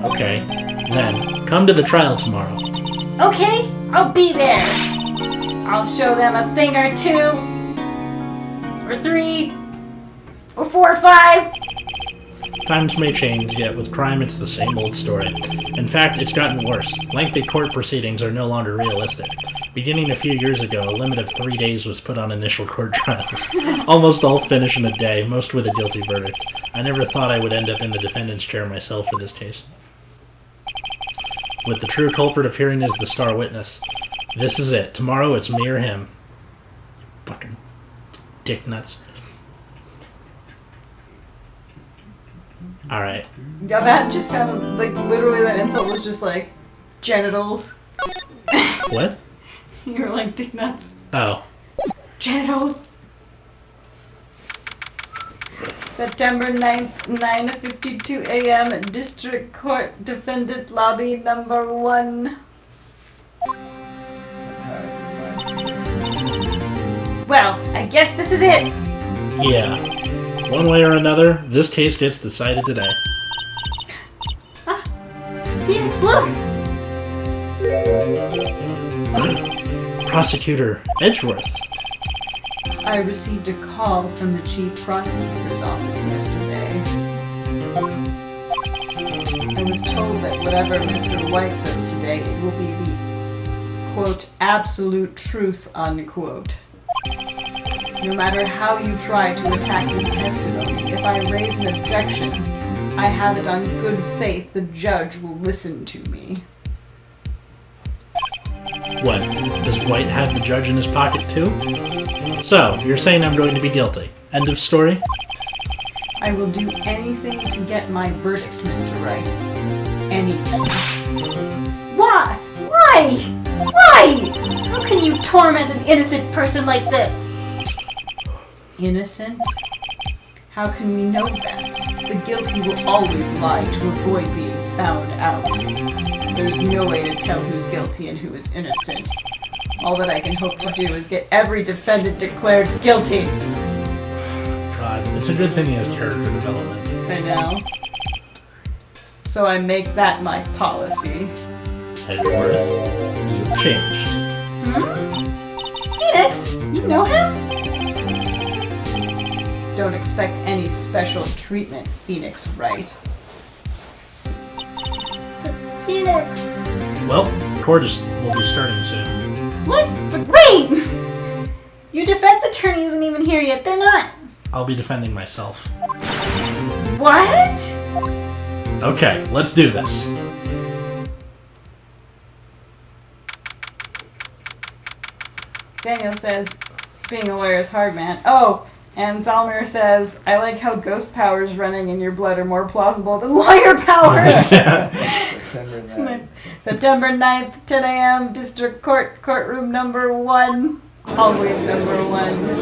Okay. Then, come to the trial tomorrow. Okay, I'll be there. I'll show them a thing or two. Or 3. Or 4 or 5. Times may change, yet with crime it's the same old story. In fact, it's gotten worse. Lengthy court proceedings are no longer realistic. Beginning a few years ago, a limit of 3 days was put on initial court trials. Almost all finish in a day, most with a guilty verdict. I never thought I would end up in the defendant's chair myself for this case. With the true culprit appearing as the star witness. This is it. Tomorrow it's me or him. Fucking dick nuts. Alright. Yeah, that just sounded like literally that insult was just like genitals. What? You were like dick nuts. Oh. Genitals. September 9th, 9:52 a.m. at District Court Defendant Lobby number 1. Well, I guess this is it. Yeah. One way or another, this case gets decided today. Ah, Phoenix, look! Prosecutor Edgeworth. I received a call from the Chief Prosecutor's office yesterday. I was told that whatever Mr. White says today, it will be the, quote, absolute truth, unquote. No matter how you try to attack his testimony, if I raise an objection, I have it on good faith the judge will listen to me. What? Does White have the judge in his pocket too? So, you're saying I'm going to be guilty. End of story? I will do anything to get my verdict, Mr. Wright. Anything. Why? Why? Why? How can you torment an innocent person like this? Innocent? How can we know that? The guilty will always lie to avoid being found out. There's no way to tell who's guilty and who is innocent. All that I can hope to do is get every defendant declared guilty. God, it's a good thing he has character development. I know. So I make that my policy. Edgeworth, you've changed. Phoenix, you know him? Don't expect any special treatment, Phoenix Wright. But Phoenix... Well, court will be starting soon. What? But wait! Your defense attorney isn't even here yet. They're not. I'll be defending myself. What? Okay, let's do this. Daniel says, being a lawyer is hard, man. Oh, and Zalmir says, I like how ghost powers running in your blood are more plausible than lawyer powers. September 9th. September 9th, 10 a.m., District Court, courtroom number 1. Always number 1.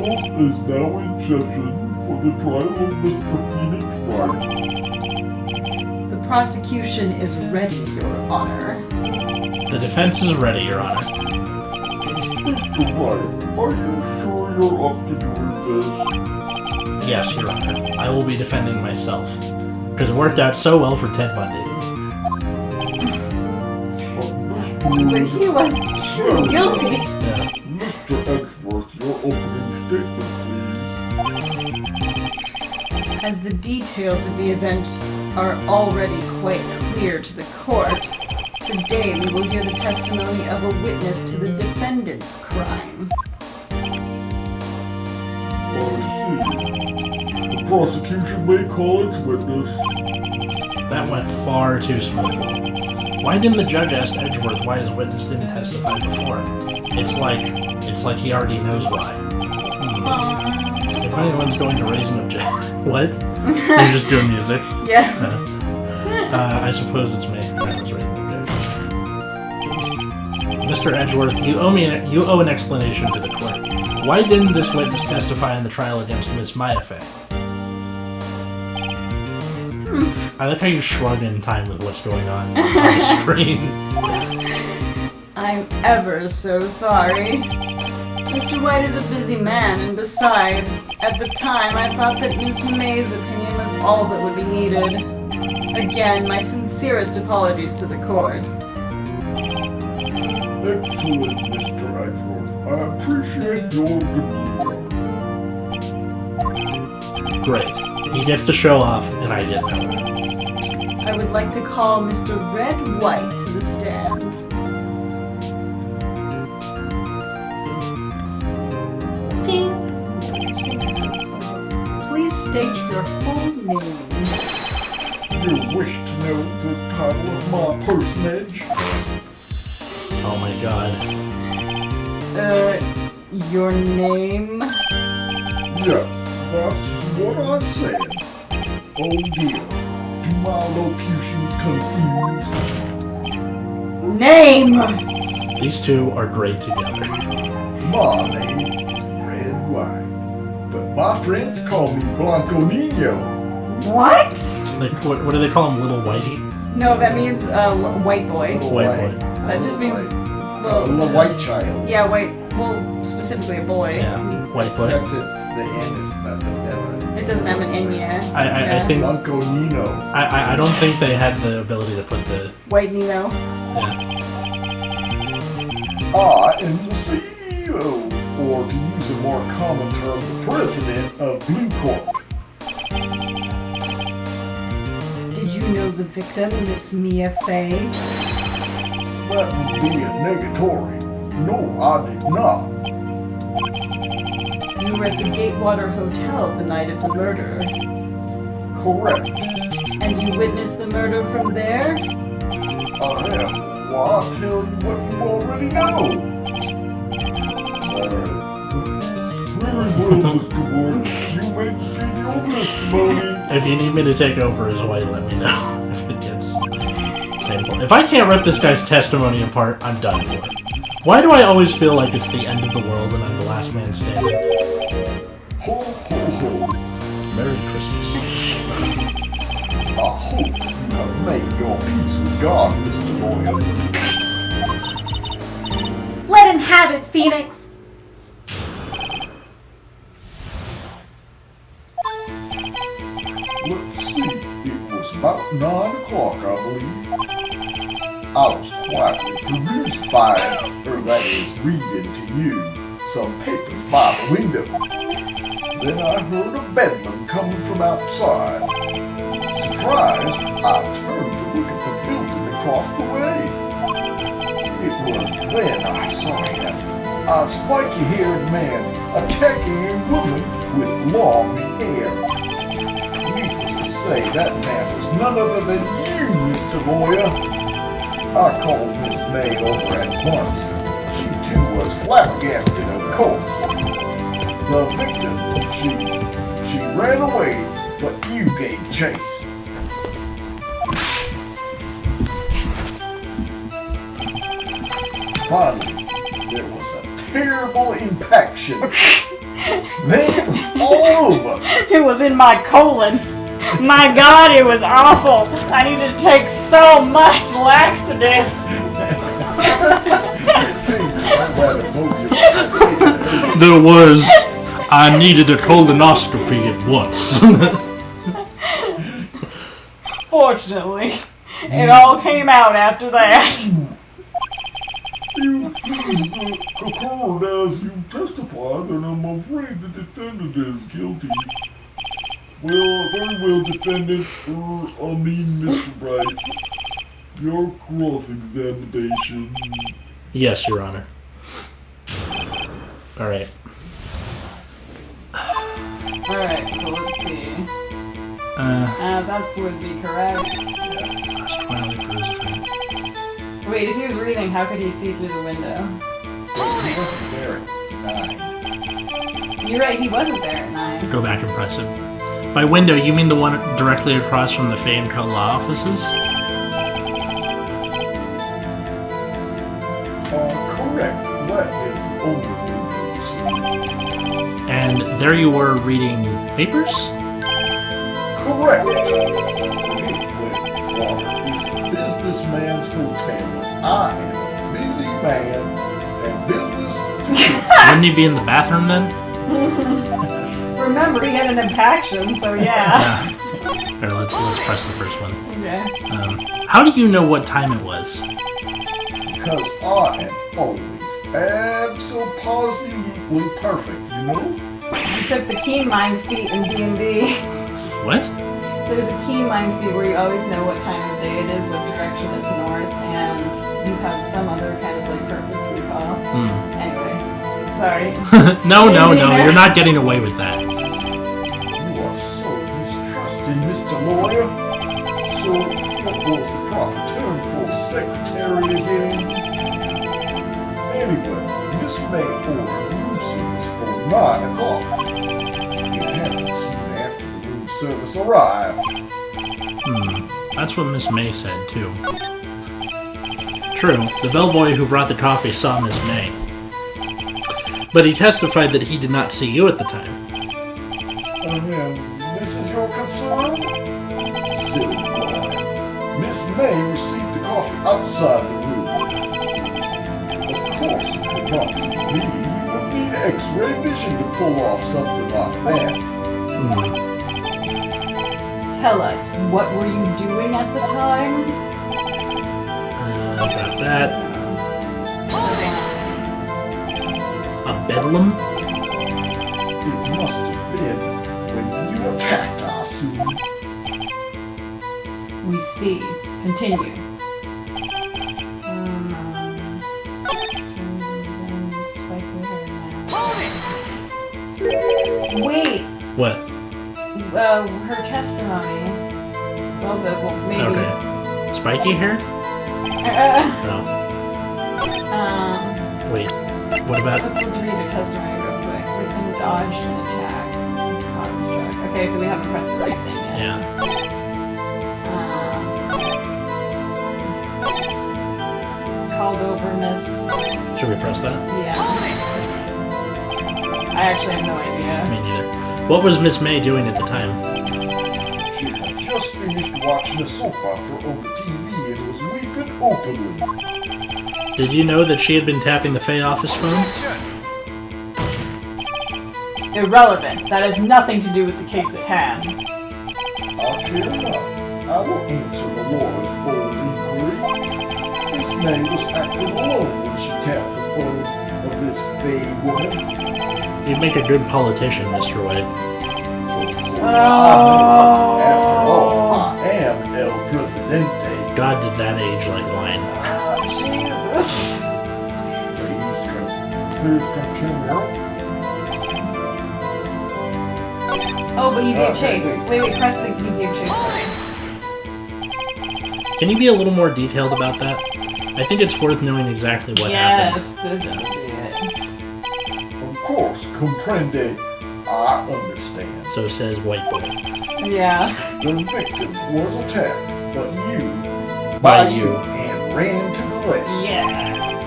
Court is now in session for the trial of Mr. Phoenix Wright. The prosecution is ready, Your Honor. The defense is ready, Your Honor. Mr. Wright, are you sure you're up to doing this? Yes, Your Honor. I will be defending myself. Because it worked out so well for Ted Bundy. But he was guilty. Yeah. Mr. Edgeworth, your opening statement, please. As the details of the event are already quite clear to the court, today we will hear the testimony of a witness to the defendant's crime. I see. The prosecution may call its witness. That went far too smoothly. Why didn't the judge ask Edgeworth why his witness didn't testify before? It's like he already knows why. If anyone's going to raise an objection... What? You're just doing music? Yes. I suppose it's me that was raising an objection. Mr. Edgeworth, you owe an explanation to the court. Why didn't this witness testify in the trial against Miss Maya Fey? I like how you shrug in time with what's going on the screen. I'm ever so sorry. Mr. White is a busy man, and besides, at the time I thought that Miss May's opinion was all that would be needed. Again, my sincerest apologies to the court. Excellent, Mr. Edgeworth. I appreciate your demeanor. Great. He gets to show off, and I get that. I would like to call Mr. Red White to the stand. Please state your full name. You wish to know the title of my personage? Oh my god. Your name? Yes, that's what I said. Oh dear, do my locutions confuse? Name! These two are great together. My name, Red White. But my friends call me Blanco Nino. What? Like, what do they call him? Little Whitey? No, that means white boy. White boy. That just means, A well, little white child. yeah, white. Well, specifically a boy. Yeah, white boy. Except it's the end is not doesn't have It doesn't have an N yet. I a think Blanco Nino. I don't think they had the ability to put the White Nino. yeah. I am the CEO, or to use a more common term, the president of Blue Corp. Did you know the victim, Miss Mia Fey? That would be a negatory. No, I did not. You were at the Gatewater Hotel the night of the murder, Correct. and you witnessed the murder from there? I am. Well, I'll tell you what you already know. Very well, Mr. Ward. You may give your testimony. If you need me to take over as White, let me know. If it gets painful. If I can't rip this guy's testimony apart, I'm done for. Why do I always feel like it's the end of the world and I'm the last man standing? Ho, ho, ho. Merry Christmas. I hope you have made your peace with God, Mr. Lawyer. Let him have it, Phoenix. Let's see, it was about 9 o'clock, I believe. I was quietly perusing, or that is, reading to you, some papers by the window. Then I heard a bedlam coming from outside. Surprised, I turned to look at the building across the way. It was then I saw him, a spiky-haired man attacking a woman with long hair. Needless to say, that man was none other than you, Mr. Lawyer. I called Miss May over at once. She too was flabbergasted, of course. The victim, she ran away, but you gave chase. Finally, there was a terrible impaction. Then it was all over. It was in my colon. My God, it was awful. I needed to take so much laxatives. There was. I needed a colonoscopy at once. Fortunately, it all came out after that. You concurred as you testified, and I'm afraid the defendant is guilty. Well, very well, defendant, Mr. Wright. Your cross-examination. Yes, Your Honor. Alright. Alright, so let's see. That would be correct. Wait, if he was reading, how could he see through the window? He wasn't there at 9. You're right, he wasn't there at 9. Go back and press it. By window, you mean the one directly across from the Fayeco law offices? Correct. That is overview. And there you were reading papers? Correct. Water is a businessman's hotel. I am a busy man, and business too. Wouldn't he be in the bathroom then? Remember, he had an impaction, so yeah. Here, let's press the first one. Okay. How do you know what time it was? Because I am always absolutely perfect, you know? You took the key mind feat in D&D. What? There's a key mind feat where you always know what time of day it is, what direction is north, and you have some other kind of like perfect recall. Anyway, sorry. No, you're not getting away with that. You are so mistrusting, Mr. Lawyer. So, what was the proper term for secretary again? Anyway, Miss May ordered room service for 9 o'clock. It happened soon after the room service arrived. That's what Miss May said, too. True, the bellboy who brought the coffee saw Miss May. But he testified that he did not see you at the time. And this is your concern? Silly boy. Miss May received the coffee outside the room. Of course, you could not see me. You would need X-ray vision to pull off something like that. Tell us, what were you doing at the time? Got that. A bedlam? It must have been when you attacked, I assume. We see. Continue. Wait. What? Her testimony. Well, maybe. Okay. Spiky hair? No. Wait. What about... Let's read her testimony real quick. Victim dodged an attack. Was construct. Okay, so we haven't pressed the right thing yet. Yeah. Called over Miss. Should we press that? Yeah. I actually have no idea. Me neither. What was Miss May doing at the time? She had just finished watching a soap opera on the TV and was weeping openly. Did you know that she had been tapping the Faye office phone? Irrelevant. That has nothing to do with the case at hand. I'll clear it up. I will answer the lawyer's full inquiry. Miss May was acting alone when she tapped the phone of this Faye woman. You'd make a good politician, Mr. White. After all, I am El Presidente. God did that age like wine. Jesus. Please continue. Oh, but you gave Okay, chase. Wait, press the you gave chase button. Can you be a little more detailed about that? I think it's worth knowing exactly what happened. Yes, this would be it. Of course, comprende. I understand. So says White Boy. Yeah. The victim was attacked, but By you. and ran to the left. Yes.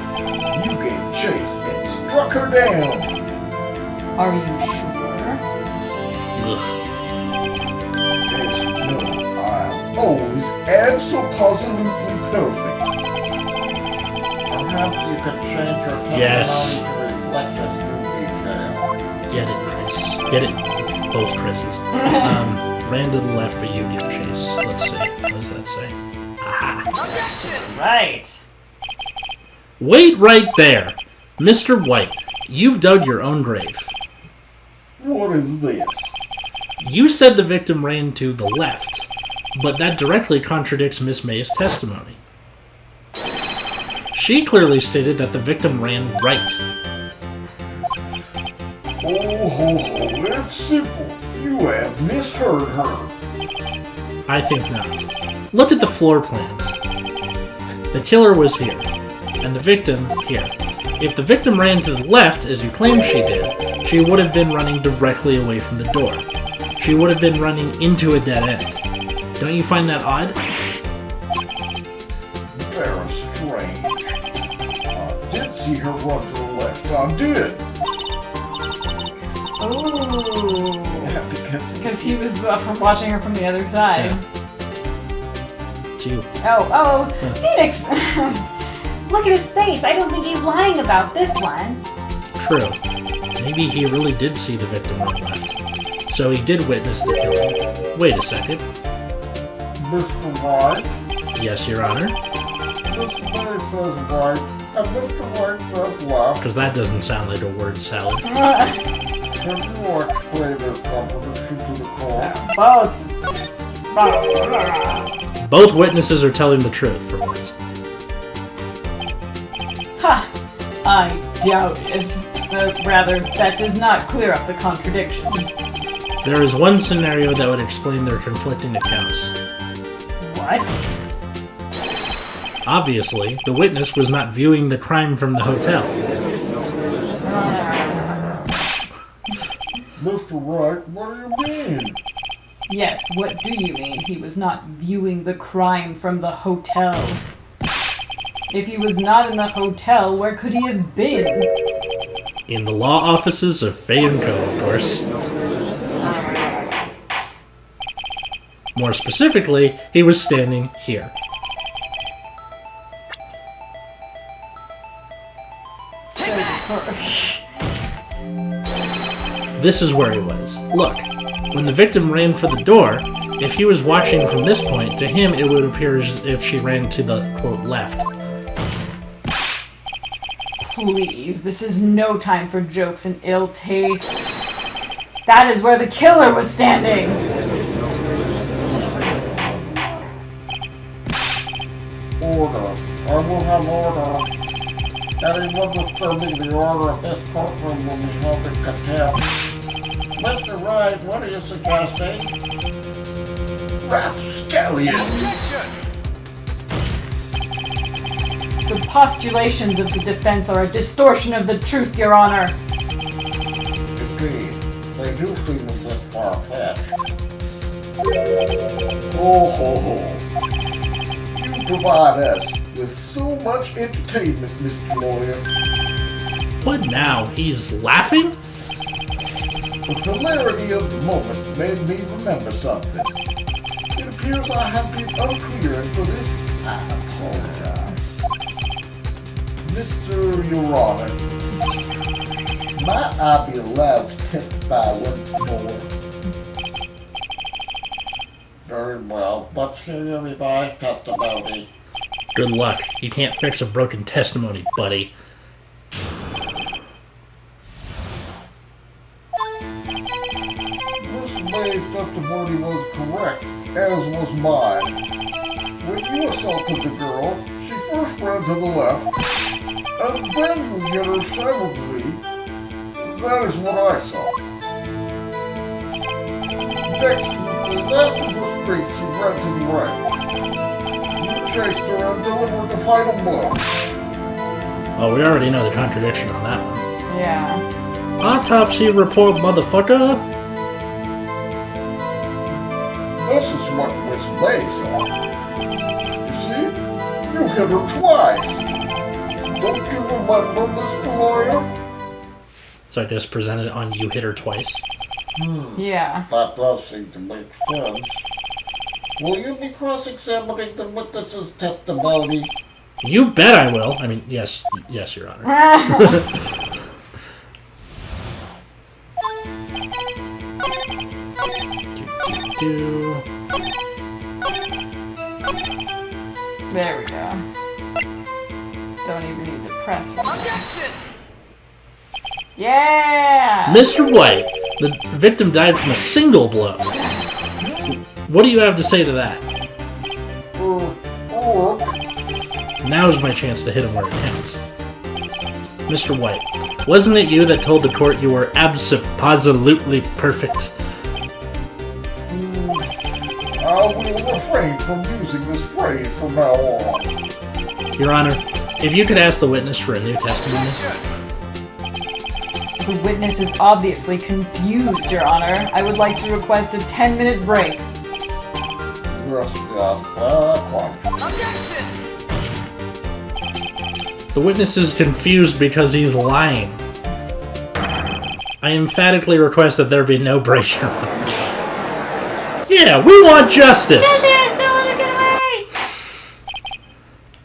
You gave chase and struck her down. Are you sure? Ugh. As you know, I'm always absolutely perfect. Perhaps you could change your testimony Yes. to reflect this new detail. Get it, Chris. Get it. Both Chris's. Ran to the left, but you give chase. Let's see. What does that say? Aha. Right. Wait right there! Mr. White, you've dug your own grave. What is this? You said the victim ran to the left, but that directly contradicts Miss May's testimony. She clearly stated that the victim ran right. Oh, ho, ho, it's simple. You have misheard her. I think not. Look at the floor plans. The killer was here, and the victim here. If the victim ran to the left, as you claim she did, she would have been running directly away from the door. She would have been running into a dead end. Don't you find that odd? Very strange. I did see her run to the left. I did. Ooh. Yeah, because He was from watching her from the other side. Two. Oh, Phoenix! Look at his face. I don't think he's lying about this one. True. Maybe he really did see the victim run left. So he did witness the killing. Wait a second. Mr. Wright? Yes, Your Honor? Mr. May says right, and Mr. Wright says left. Because that doesn't sound like a word salad. Can you explain this contradiction to the court? Both. Both witnesses are telling the truth, for once. Ha! I doubt it. Rather, that does not clear up the contradiction. There is one scenario that would explain their conflicting accounts. What? Obviously, the witness was not viewing the crime from the hotel. Mr. Wright, what do you mean? Yes, what do you mean he was not viewing the crime from the hotel? If he was not in the hotel, where could he have been? In the law offices of Fay & Co., of course. More specifically, he was standing here. This is where he was. Look, when the victim ran for the door, if he was watching from this point, to him it would appear as if she ran to the, quote, left. Please, this is no time for jokes and ill taste. That is where the killer was standing! Order. I will have order. Anyone disturbing the order of this courtroom will be held in contempt. Mr. Wright, what are you suggesting? Rapscallion! The postulations of the defense are a distortion of the truth, Your Honor. Indeed, they do seem a bit far-fetched. Oh ho ho. You provide us with so much entertainment, Mr. Lawyer. What now? He's laughing? The hilarity of the moment made me remember something. It appears I have been unclear, and for this, I apologize. Mr. Your Honor, might I be allowed to testify once more? Very well, but here you revise testimony. Good luck. You can't fix a broken testimony, buddy. Miss May's testimony was correct, as was mine. When you assaulted the girl, she first ran to the left, and then you hit her silently. That is what I saw. Next, the last of the street, she ran to the right. You chased her and delivered the final blow. Oh, we already know the contradiction on that one. Yeah. Autopsy report, motherfucker! This is what Miss May saw. You see? You hit her twice. Don't you remember, Mr. Lawyer? So I just presented it on you hit her twice. Yeah. That does seem to make sense. Will you be cross-examining the witness's testimony? You bet I will. I mean, yes, Your Honor. There we go. Don't even need to press. Yeah! Mr. White, the victim died from a single blow. What do you have to say to that? Now's my chance to hit him where it counts. Mr. White, wasn't it you that told the court you were absolutely perfect? I will refrain from using this phrase from now on. Your Honor, if you could ask the witness for a new testimony. The witness is obviously confused, Your Honor. I would like to request a 10-minute break. Yes, quite. The witness is confused because he's lying. I emphatically request that there be no break. Yeah, we want justice!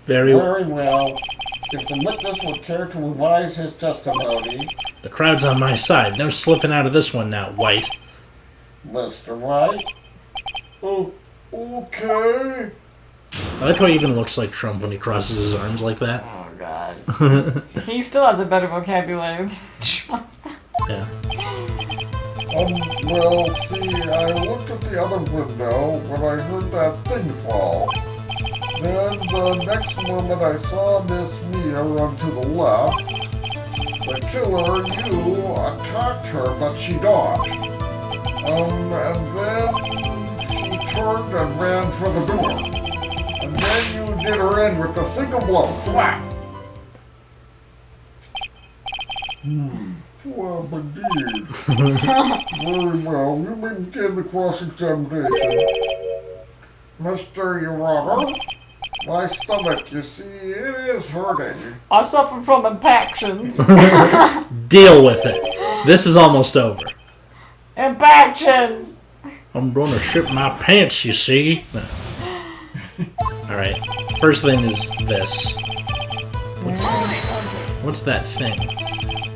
Very well. If the witness would care to revise his testimony... The crowd's on my side. No slipping out of this one now, White. Mr. Wright? Oh, okay. I like how he even looks like Trump when he crosses his arms like that. Oh, God. He still has a better vocabulary than Trump. Yeah. Well, see, I looked at the other window when I heard that thing fall. Then the next moment I saw Miss Mia run to the left. The killer, you, attacked her, but she dodged. And then she turned and ran for the door. And then you did her in with a single blow. Thwap! Thwap indeed. Very well, you may begin the cross-examination. Mr. Your Honor, my stomach, you see, it is hurting. I suffer from impactions. Deal with it. This is almost over. Impactions! I'm gonna shit my pants, you see? No. Alright, first thing is this. What's that thing?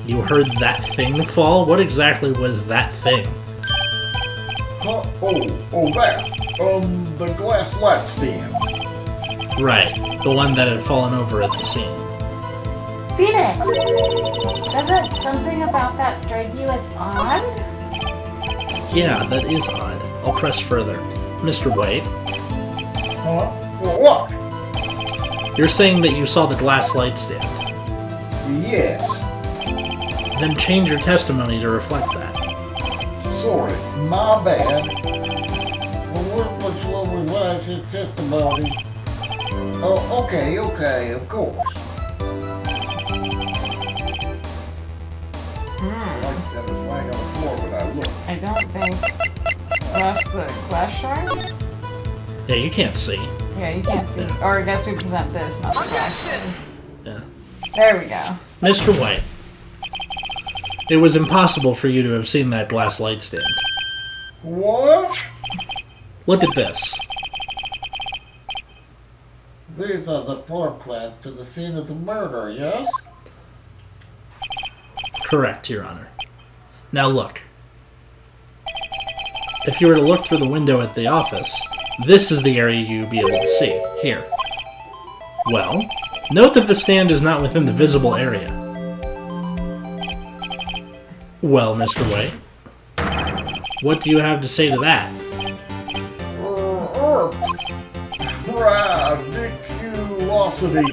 You heard that thing fall? What exactly was that thing? Huh? Oh, that. The glass light stand. Right, the one that had fallen over at the scene. Phoenix! Doesn't something about that strike you as odd? Yeah, that is odd. I'll press further. Mr. White, Huh? Well, what? you're saying that you saw the glass light stand. Yes. Then change your testimony to reflect that. Sorry, my bad. The witness will revise his testimony. Oh, okay, of course. Like that is lying on the floor when I look. I don't think that's the glass shards. Yeah, you can't see. Yeah, you can't see. Yeah. Or I guess we present this, not the glass shards. Yeah. There we go. Mr. White, it was impossible for you to have seen that glass light stand. What? Look at this. These are the floor plans to the scene of the murder, yes? Correct, Your Honor. Now look. If you were to look through the window at the office, this is the area you'd be able to see. Here. Well, note that the stand is not within the visible area. Well, Mr. White, what do you have to say to that? Ridiculosity.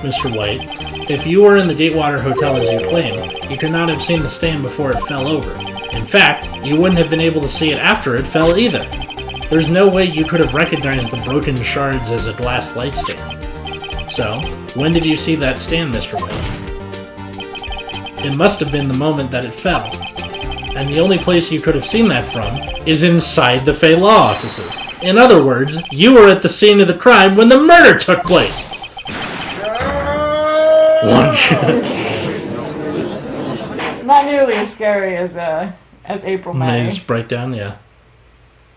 Mr. White, if you were in the Gatewater Hotel as you claim, you could not have seen the stand before it fell over. In fact, you wouldn't have been able to see it after it fell either. There's no way you could have recognized the broken shards as a glass light stand. So, when did you see that stand, Mr. White? It must have been the moment that it fell. And the only place you could have seen that from is inside the Fey Law offices. In other words, you were at the scene of the crime when the murder took place! No, Not nearly as scary as April May. May's breakdown, yeah.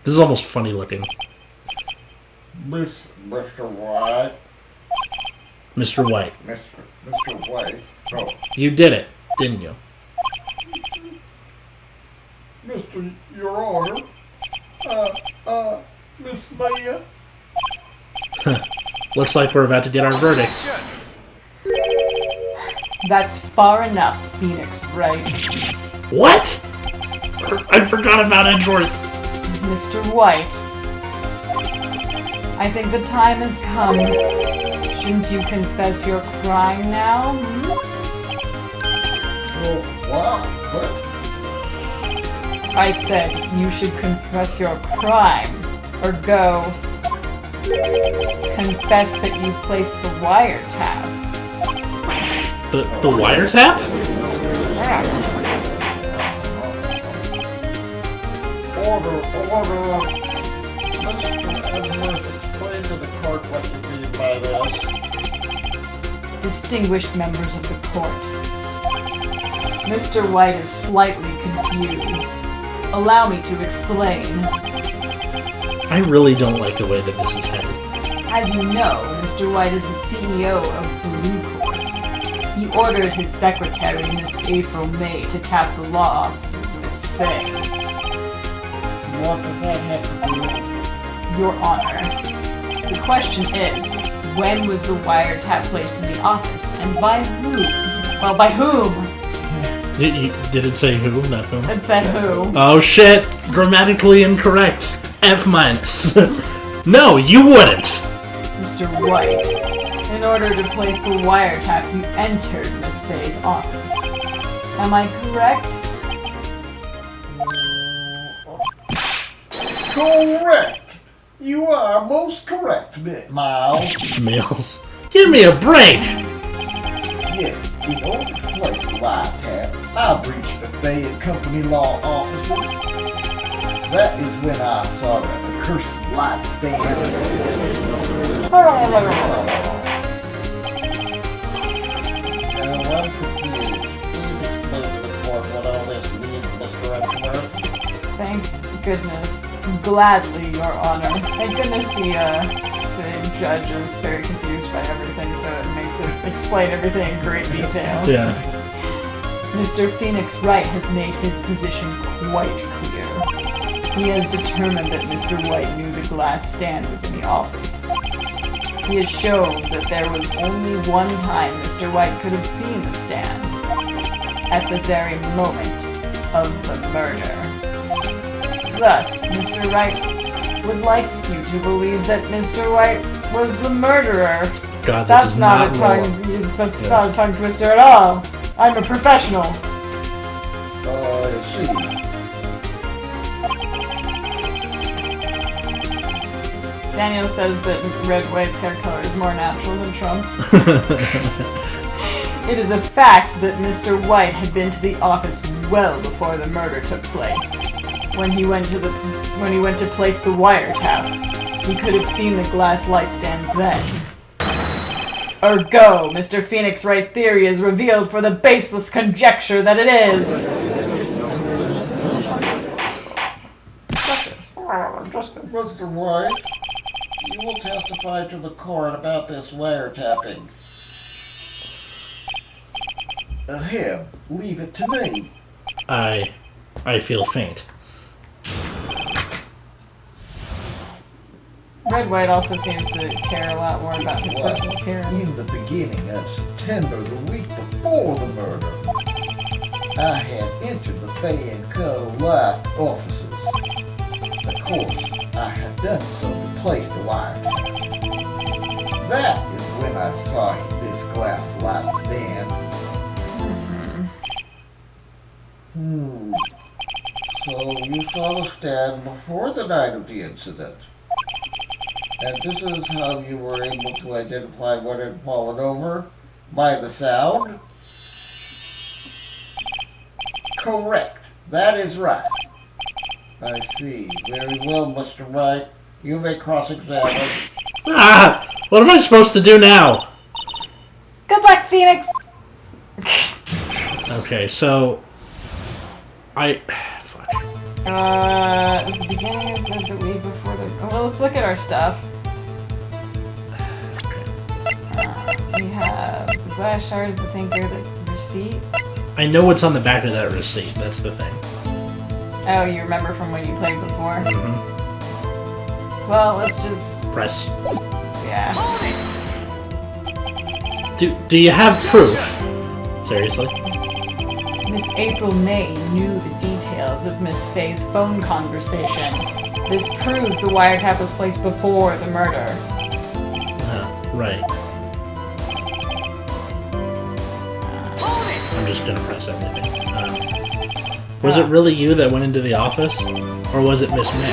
This is almost funny looking. Mr. White. Mr. White. Mr. White. Oh, You did it, didn't you? Mr. Your Honor. Miss Maya. Looks like we're about to get our verdict. That's far enough, Phoenix Wright. What? I forgot about Edgeworth. Mr. White, I think the time has come. Shouldn't you confess your crime now? oh, wow. What? I said you should confess your crime. Or go. Confess that you placed the wiretap. The wiretap? Order. Mr. Edgeworth, explain to the court what you mean by this. Distinguished members of the court. Mr. White is slightly confused. Allow me to explain. I really don't like the way that this is headed. As you know, Mr. White is the CEO of Blue Corp. He ordered his secretary, Miss April May, to tap the law office of Miss Fay. What does that have to do? Your Honor. The question is, when was the wiretap placed in the office, and by whom? Well, by whom? Did it say who, not whom? It said who. Oh shit! Grammatically incorrect. F-. No, you wouldn't! Mr. White, in order to place the wiretap, you entered Miss Fay's office. Am I correct? Correct. You are most correct, Miles. Mills. Give me a break! Yes, in order to place the wiretap, I breached the Fay and Company law offices. That is when I saw the accursed light stand. Now I'm confused. Please explain to the court what all this means, Mr. Edgeworth. Thank goodness. Gladly, Your Honor. Thank goodness the judge is very confused by everything, so it makes it explain everything in great detail. Yeah. Mr. Phoenix Wright has made his position quite clear. He has determined that Mr. White knew the glass stand was in the office. He has shown that there was only one time Mr. White could have seen the stand. At the very moment of the murder. Thus, Mr. Wright would like you to believe that Mr. White was the murderer. God, that That's does not a roll. That's not a tongue twister at all. I'm a professional. I see. Daniel says that Red White's hair color is more natural than Trump's. It is a fact that Mr. White had been to the office well before the murder took place. When he went to place the wiretap, he could have seen the glass light stand then. Ergo, Mr. Phoenix Wright theory is revealed for the baseless conjecture that it is. Justice. Mr. White, you will testify to the court about this wiretapping. Of him, leave it to me. I feel faint. Red White also seems to care a lot more about his personal appearance. In the beginning of September, the week before the murder, I had entered the Fay & Co. Light offices. Of course, I had done so to place the wiretap. That is when I saw this glass light stand. So you saw the stand before the night of the incident. And this is how you were able to identify what had fallen over? By the sound? Correct. That is right. I see. Very well, Mr. Wright. You may cross-examine. Ah! What am I supposed to do now? Good luck, Phoenix! Okay, so Fuck. Is the beginning of the week before the... Well, let's look at our stuff. We have the glass shards, the thinker, the receipt. I know what's on the back of that receipt, that's the thing. Oh, you remember from when you played before? Mm-hmm. Well, let's just... Press. Yeah. Do you have proof? Seriously? Miss April May knew the details of Miss Faye's phone conversation. This proves the wiretap was placed before the murder. Right. I'm just gonna press everything. Was it really you that went into the office? Or was it Miss May?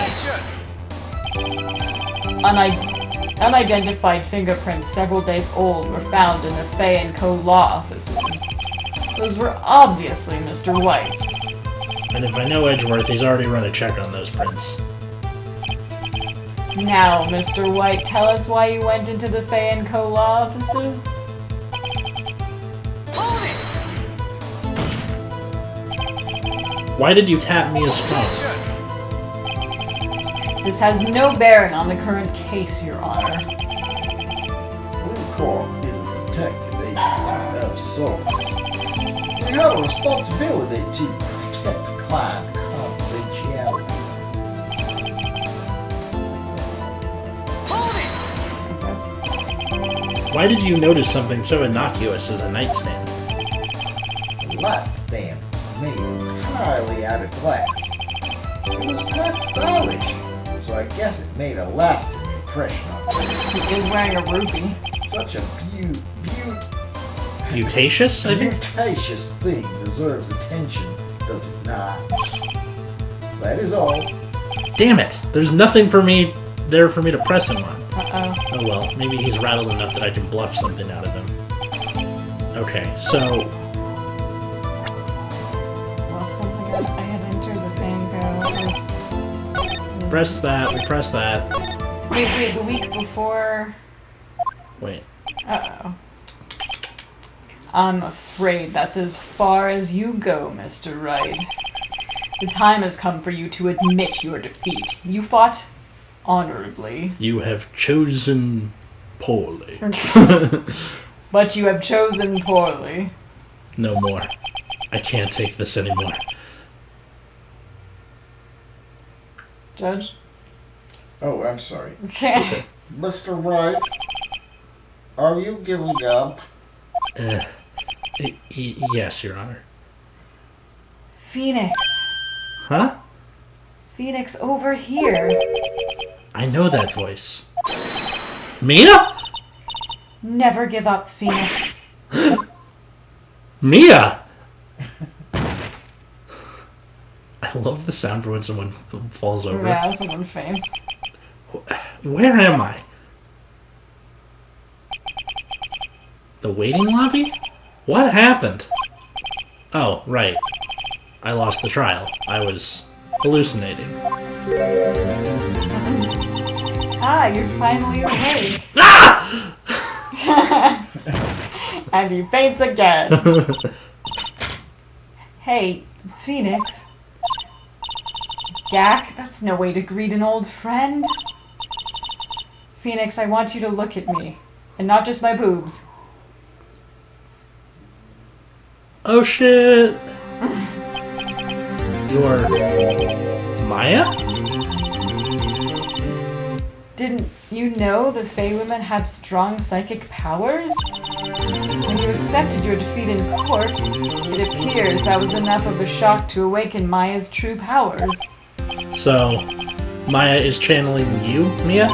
Unidentified fingerprints several days old were found in the Faye & Co. law offices. Those were obviously Mr. White's. And if I know Edgeworth, he's already run a check on those prints. Now, Mr. White, tell us why you went into the Faye & Co. law offices? Why did you tap Mia's phone? This has no bearing on the current case, Your Honor. Corp is a protective agency of sorts. We have a responsibility to protect client confidentiality. Why did you notice something so innocuous as a nightstand? The light stand made entirely out of glass. It was quite stylish, so I guess it made a lasting impression on me. He is wearing a rupee. Such a Butacious, I think? beautacious thing deserves attention, does it not? That is all. Damn it! There's nothing for me there for me to press him on. Uh-oh. Oh well, maybe he's rattled enough that I can bluff something out of him. Okay, so... Well, something I had entered the thing. Press that, we press that. Wait, the week before... Wait. Uh-oh. I'm afraid that's as far as you go, Mr. Wright. The time has come for you to admit your defeat. You fought honorably. You have chosen poorly. But you have chosen poorly. No more. I can't take this anymore. Judge? Oh, I'm sorry. Okay. Mr. Wright, are you giving up? Yes, Your Honor. Phoenix. Huh? Phoenix, over here. I know that voice. Mia? Never give up, Phoenix. Mia! I love the sound for when someone falls over. Yeah, someone faints. Where am I? The waiting lobby? What happened? Oh, right. I lost the trial. I was hallucinating. Ah, you're finally awake. Ah! And he faints again. Hey, Phoenix. Yak, that's no way to greet an old friend. Phoenix, I want you to look at me. And not just my boobs. Oh shit! You're... Maya? Didn't you know the Fey women have strong psychic powers? When you accepted your defeat in court, it appears that was enough of a shock to awaken Maya's true powers. So, Maya is channeling you, Mia?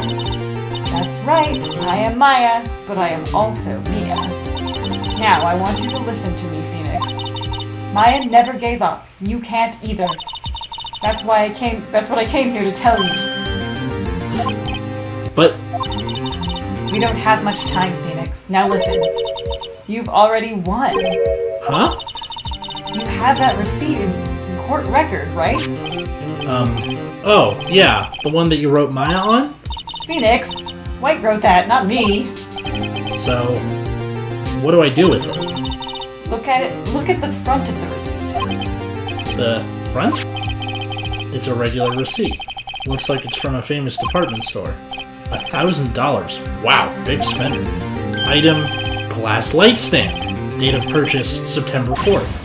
That's right, I am Maya, but I am also Mia. Now, I want you to listen to me, Phoenix. Maya never gave up. You can't either. That's what I came here to tell you. But... We don't have much time, Phoenix. Now listen. You've already won. Huh? You have that receipt in the court record, right? Oh, yeah. The one that you wrote Maya on? Phoenix, White wrote that, not me. So, what do I do with it? Look at it. Look at the front of the receipt. The front? It's a regular receipt. Looks like it's from a famous department store. $1,000. Wow, big spender. Item, glass light stand. Date of purchase, September 4th.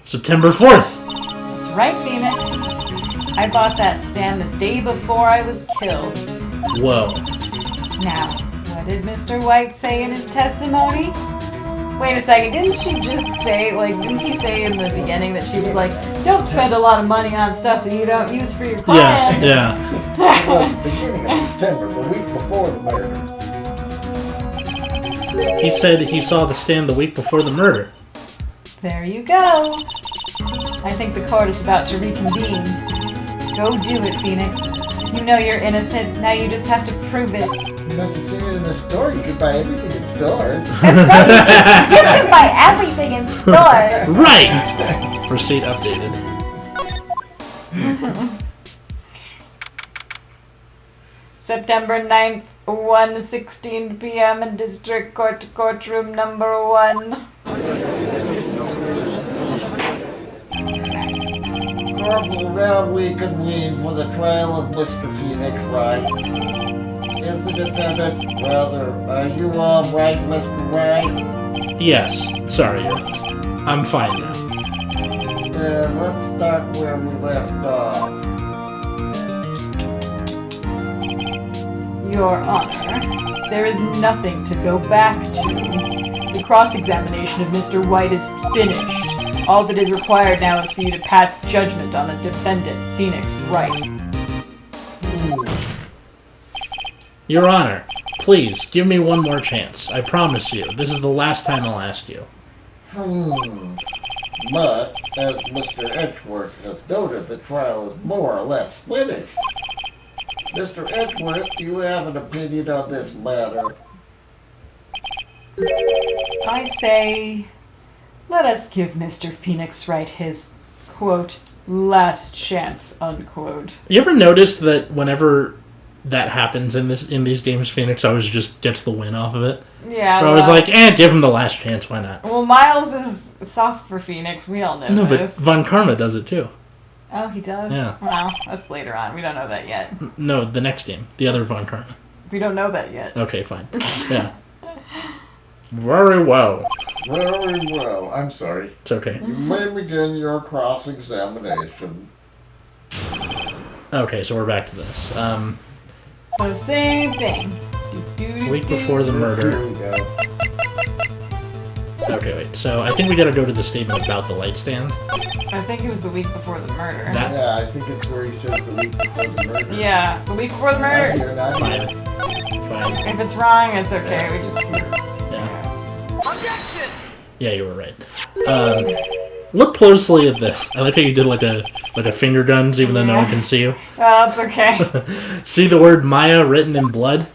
September 4th! That's right, Phoenix. I bought that stand the day before I was killed. Whoa. Now, what did Mr. White say in his testimony? Wait a second, didn't he say in the beginning that she was like, don't spend a lot of money on stuff that you don't use for your clients? Yeah. It was the beginning of September, the week before the murder. He said he saw the stand the week before the murder. There you go. I think the court is about to reconvene. Go do it, Phoenix. You know you're innocent, now you just have to prove it. You must have seen it in the store. You could buy everything in stores. That's right, you can buy everything in stores. Right! Receipt updated. September 9th, 1:16 p.m. in District Court, courtroom number 1. Corporal Round we convene for the trial of Mr. Phoenix Wright. Is the defendant, rather, are you all right, Mr. Wright? Yes. Sorry, I'm fine now. Then let's start where we left off. Your Honor, there is nothing to go back to. The cross-examination of Mr. White is finished. All that is required now is for you to pass judgment on the defendant, Phoenix Wright. Your Honor, please, give me one more chance. I promise you, this is the last time I'll ask you. But, as Mr. Edgeworth has noted, the trial is more or less finished. Mr. Edgeworth, do you have an opinion on this matter? I say, let us give Mr. Phoenix Wright his, quote, last chance, unquote. You ever notice that whenever that happens in these games, Phoenix always just gets the win off of it? Yeah. I was like, give him the last chance, why not? Well, Miles is soft for Phoenix, we all know No, this. but Von Karma does it too. Oh, he does? Yeah. Well, that's later on. We don't know that yet. No, the next game. The other Von Karma. We don't know that yet. Okay, fine. Yeah. Very well. Very well. I'm sorry. It's okay. You may begin your cross-examination. Okay, so we're back to this. The same thing. Week before the murder. Here we go. Okay, wait. So I think we gotta go to the statement about the light stand. I think it was the week before the murder. That- Yeah, I think it's where he says the week before the murder. Yeah, the week before the murder. Not here, not Fine. here. Fine. If it's wrong, it's okay. We just... Yeah. Yeah, you were right. Look closely at this. I like how you did like a finger guns, even though no one can see you. Oh, it's okay. See the word Maya written in blood?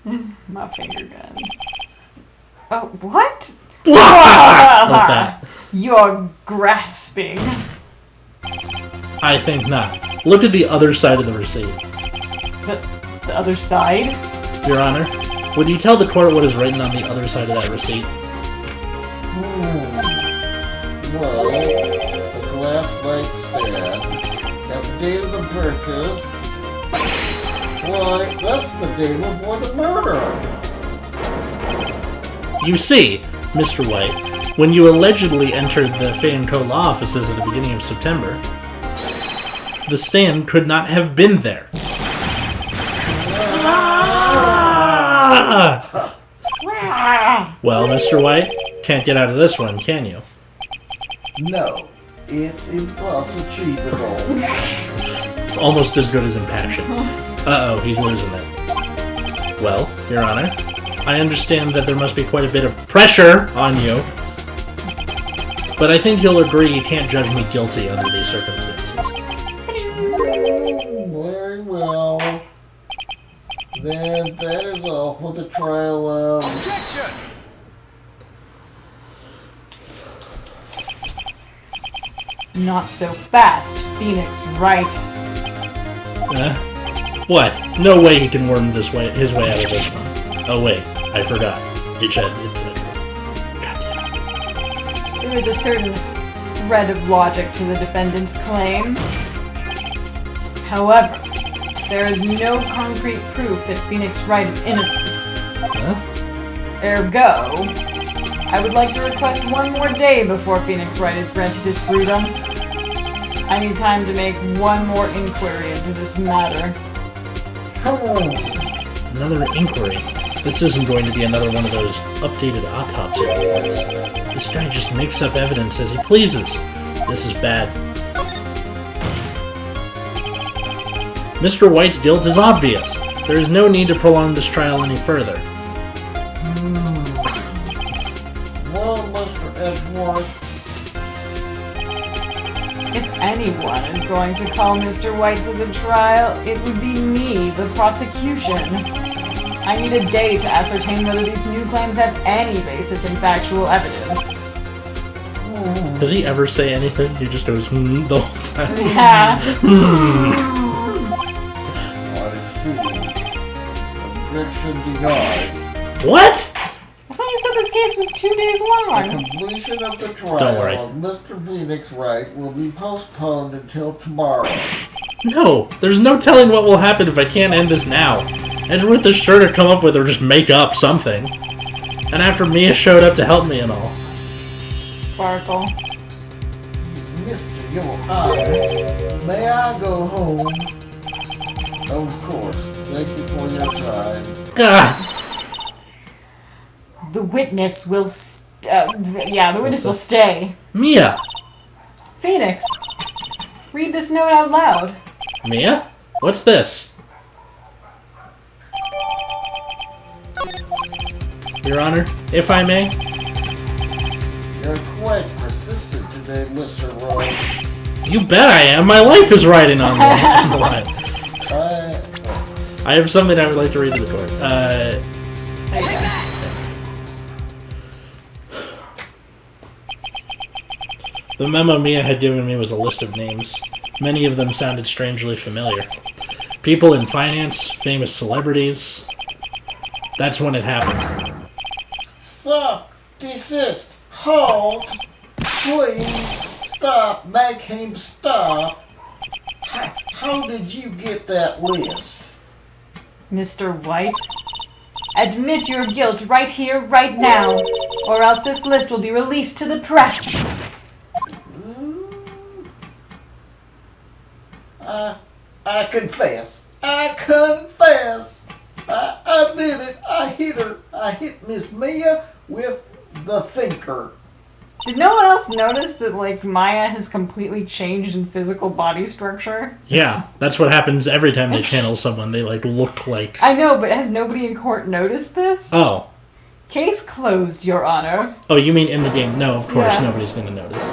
My finger gun. Oh, what? Like that. You're grasping. I think not. Look at the other side of the receipt. The other side? Your Honor, would you tell the court what is written on the other side of that receipt? Well, the glass light stand, at the date of the purchase, why, that's the day before the murder. You see, Mr. White, when you allegedly entered the Fay & Co. law offices at the beginning of September, the stand could not have been there. Well, Mr. White, can't get out of this one, can you? No, it's impossible. Almost as good as Impassion. Uh-oh, he's losing it. Well, Your Honor, I understand that there must be quite a bit of pressure on you, but I think you'll agree you can't judge me guilty under these circumstances. Very well. Then that is all for the trial of... Objection! Not so fast, Phoenix Wright. What? No way he can worm his way out of this one. Oh wait, I forgot. It's a... God damn it. There is a certain thread of logic to the defendant's claim. However, there is no concrete proof that Phoenix Wright is innocent. Huh? Ergo, I would like to request one more day before Phoenix Wright is granted his freedom. I need time to make one more inquiry into this matter. Come on. Another inquiry. This isn't going to be another one of those updated autopsy reports. This guy just makes up evidence as he pleases. This is bad. Mr. White's guilt is obvious. There is no need to prolong this trial any further. Well, Mr. Edgeworth, If anyone is going to call Mr. White to the trial, it would be me, the prosecution. I need a day to ascertain whether these new claims have any basis in factual evidence. Does he ever say anything? He just goes, the whole time. Yeah. what is see? Objection denied. What? I thought you said this case was 2 days The long. completion of the Don't worry. trial of Mr. Phoenix Wright will be postponed until tomorrow. No, there's no telling what will happen if I can't end this now. Edgeworth is sure to come up with or just make up something. And after Mia showed up to help me and all. Sparkle. Mr. Your Honor, may I go home? Of course. Thank you for your time. Gah! The witness will the witness will stay. Mia! Phoenix, read this note out loud. Mia? What's this? Your Honor, if I may? You're quite persistent today, Mr. Wright. You bet I am! My life is riding on the line. I have something I would like to read to the court. The memo Mia had given me was a list of names. Many of them sounded strangely familiar. People in finance, famous celebrities. That's when it happened. Stop! Desist! Halt! Please! Stop! Make him stop! How did you get that list? Mr. White, admit your guilt right here, right now, or else this list will be released to the press. I confess. I confess. I did it. I hit her. I hit Miss Mia with the thinker. Did no one else notice that, like, Maya has completely changed in physical body structure? Yeah, that's what happens every time they channel someone. They, like, look like... I know, but has nobody in court noticed this? Oh. Case closed, Your Honor. Oh, you mean in the game? No, of course, Yeah. nobody's gonna notice.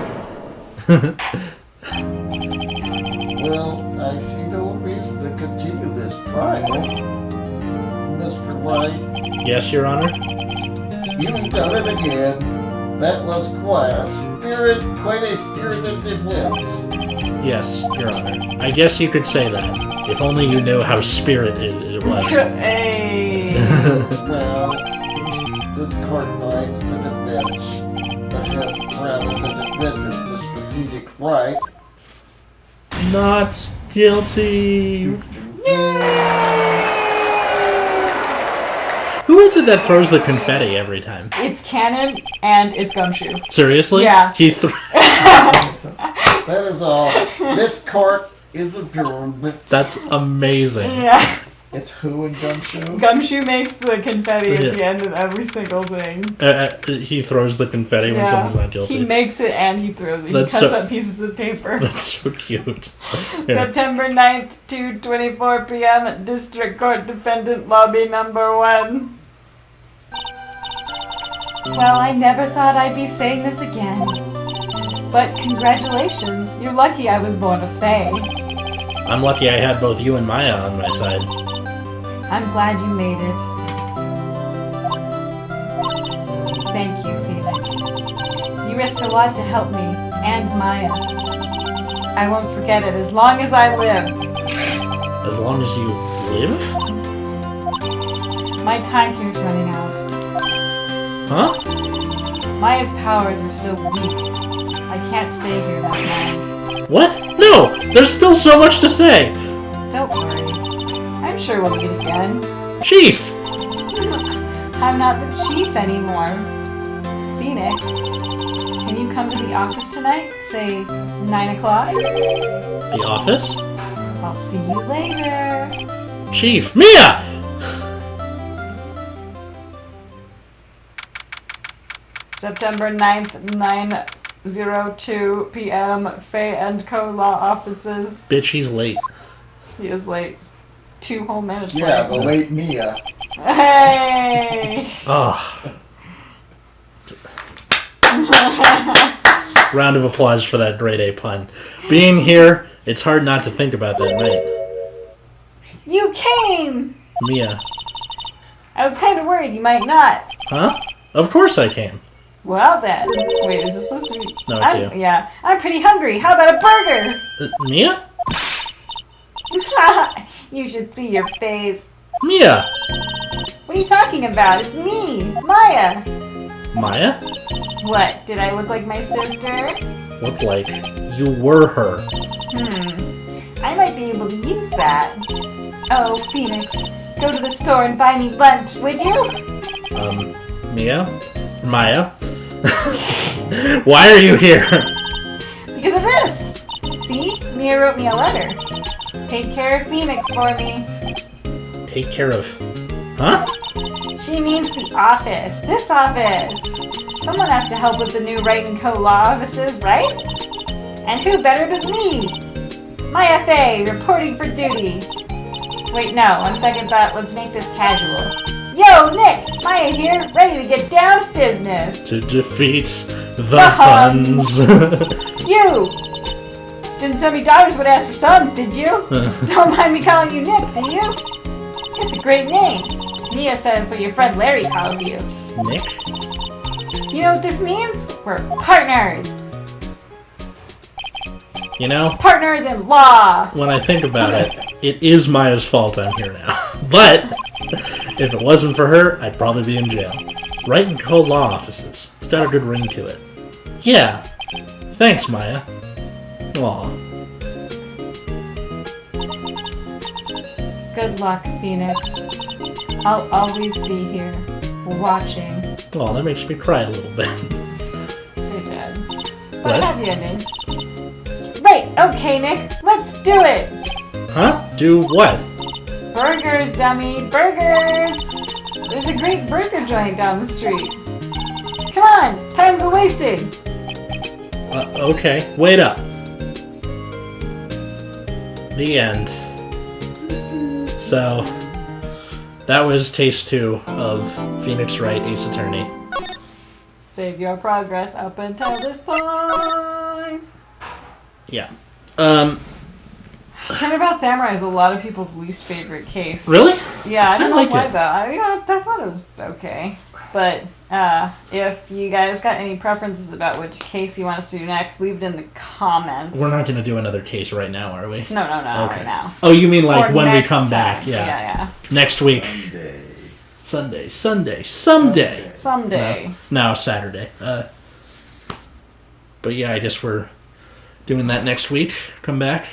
Well, I see no reason to continue this trial. Mr. Wright, Yes, Your Honor? you've done it again. That was quite a spirited defense. Yes, Your Honor. I guess you could say that. If only you knew how spirited it was. Hey. Well, this court finds the defense, the defendant, Mr. Phoenix Wright. Not guilty. Who is it that throws the confetti every time? It's canon, and it's Gumshoe. Seriously? Yeah. He That is all. This court is adjourned. That's amazing. Yeah. It's who in Gumshoe? Gumshoe makes the confetti Yeah. at the end of every single thing. He throws the confetti when someone's not guilty. He makes it and he throws it. That's he cuts so- up pieces of paper. That's so cute. Yeah. September 9th, 2:24 p.m. at District Court Defendant Lobby Number 1. Well, I never thought I'd be saying this again. But congratulations, you're lucky I was born a Fae. I'm lucky I had both you and Maya on my side. I'm glad you made it. Thank you, Phoenix. You risked a lot to help me, and Maya. I won't forget it as long as I live. As long as you live? My time here's running out. Huh? Maya's powers are still weak. I can't stay here that night. What? No! There's still so much to say! Don't worry. I'm sure we'll get it done. Chief! I'm not the chief anymore. Phoenix, can you come to the office tonight? Say 9 o'clock? The office? I'll see you later. Chief! Mia! September 9th, 9:02 p.m. Faye and Co. Law Offices. Bitch, he's late. He is late. 2 whole minutes Yeah, late. the late Mia. Hey! Oh. Round of applause for that grade A pun. Being here, it's hard not to think about that night. You came! Mia. I was kind of worried you might not. Huh? Of course I came. Well then. Wait, is this supposed to be... No, it's you. Yeah. I'm pretty hungry. How about a burger? Mia? You should see your face. Mia! What are you talking about? It's me, Maya. Maya? What? Did I look like my sister? Looked like you were her. I might be able to use that. Oh, Phoenix, go to the store and buy me lunch, would you? Mia? Maya? Why are you here? Because of this. See? Mia wrote me a letter. Take care of Phoenix for me. Take care of... Huh? She means the office. This office. Someone has to help with the new Wright & Co. law offices, right? And who better than me? Maya Faye, reporting for duty. Wait, no. On second thought, let's make this casual. Yo, Nick! Maya here, ready to get down to business. To defeat the Huns. You! Didn't tell me daughters would ask for sons, did you? Don't mind me calling you Nick, do you? It's a great name. Mia says what your friend Larry calls you. Nick? You know what this means? We're partners. You know, Partners in law. when I think about it, it is Maya's fault I'm here now. But, if it wasn't for her, I'd probably be in jail. Wright & Co. law offices. It's got a good ring to it. Yeah. Thanks, Maya. Aw. Good luck, Phoenix. I'll always be here, watching. Oh, that makes me cry a little bit. Very sad. But What? a happy ending. Right, okay, Nick. Let's do it. Huh? Do what? Burgers, dummy, burgers! There's a great burger joint down the street. Come on, time's wasted. Okay. Wait up. The end. So, that was Taste 2 of Phoenix Wright Ace Attorney. Save your progress up until this point. Yeah. Turnabout Samurai is a lot of people's least favorite case. Really? Yeah, I don't know like why it. though. I thought it was okay. But if you guys got any preferences about which case you want us to do next, leave it in the comments. We're not going to do another case right now, are we? No, Okay. right now. Oh, you mean like Or when we next come time. back? Yeah. Yeah. Next week. Someday. Someday. Someday. No, Saturday. But yeah, I guess we're doing that next week. Come back.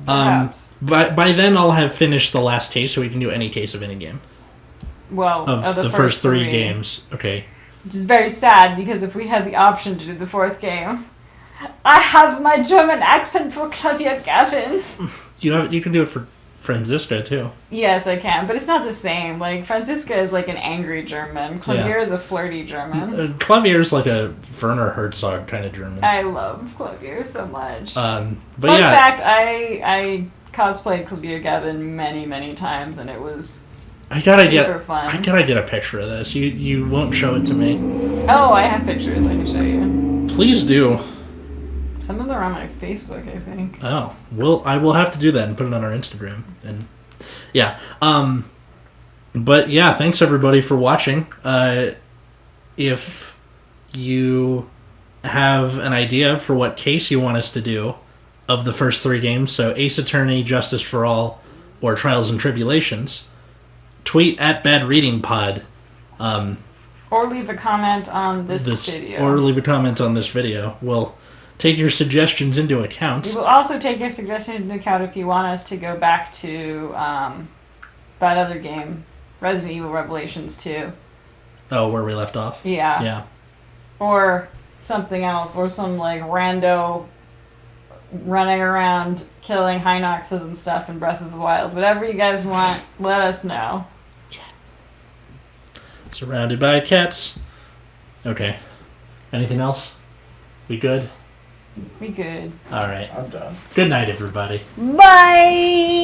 Perhaps. By then I'll have finished the last case, so we can do any case of any game. Well, Of the first three games. Okay. Which is very sad, because if we had the option to do the fourth game, I have my German accent for Claudia Gavin. You can do it for Franziska, too. Yes, I can, but it's not the same. Like, Franziska is like an angry German. Clavier is a flirty German. Klavier's like a Werner Herzog kind of German. I love Clavier so much. But Fun yeah. fact, I cosplayed Claudia Gavin many, many times, and it was super fun. I gotta get a picture of this. You won't show it to me. Oh, I have pictures I can show you. Please do. Some of them are on my Facebook, I think. Oh, I will have to do that and put it on our Instagram. And yeah. But yeah, thanks everybody for watching. If you have an idea for what case you want us to do of the first three games, so Ace Attorney, Justice for All, or Trials and Tribulations, tweet at BadReadingPod. Or leave a comment on this video. Or leave a comment on this video. We'll take your suggestions into account. We will also take your suggestion into account if you want us to go back to that other game, Resident Evil Revelations 2. Oh, where we left off? Yeah. Yeah. Or something else, or some like rando running around killing Hinoxes and stuff in Breath of the Wild. Whatever you guys want, let us know. Surrounded by cats. Okay. Anything else? We good? We good. Alright. I'm done. Good night, everybody. Bye!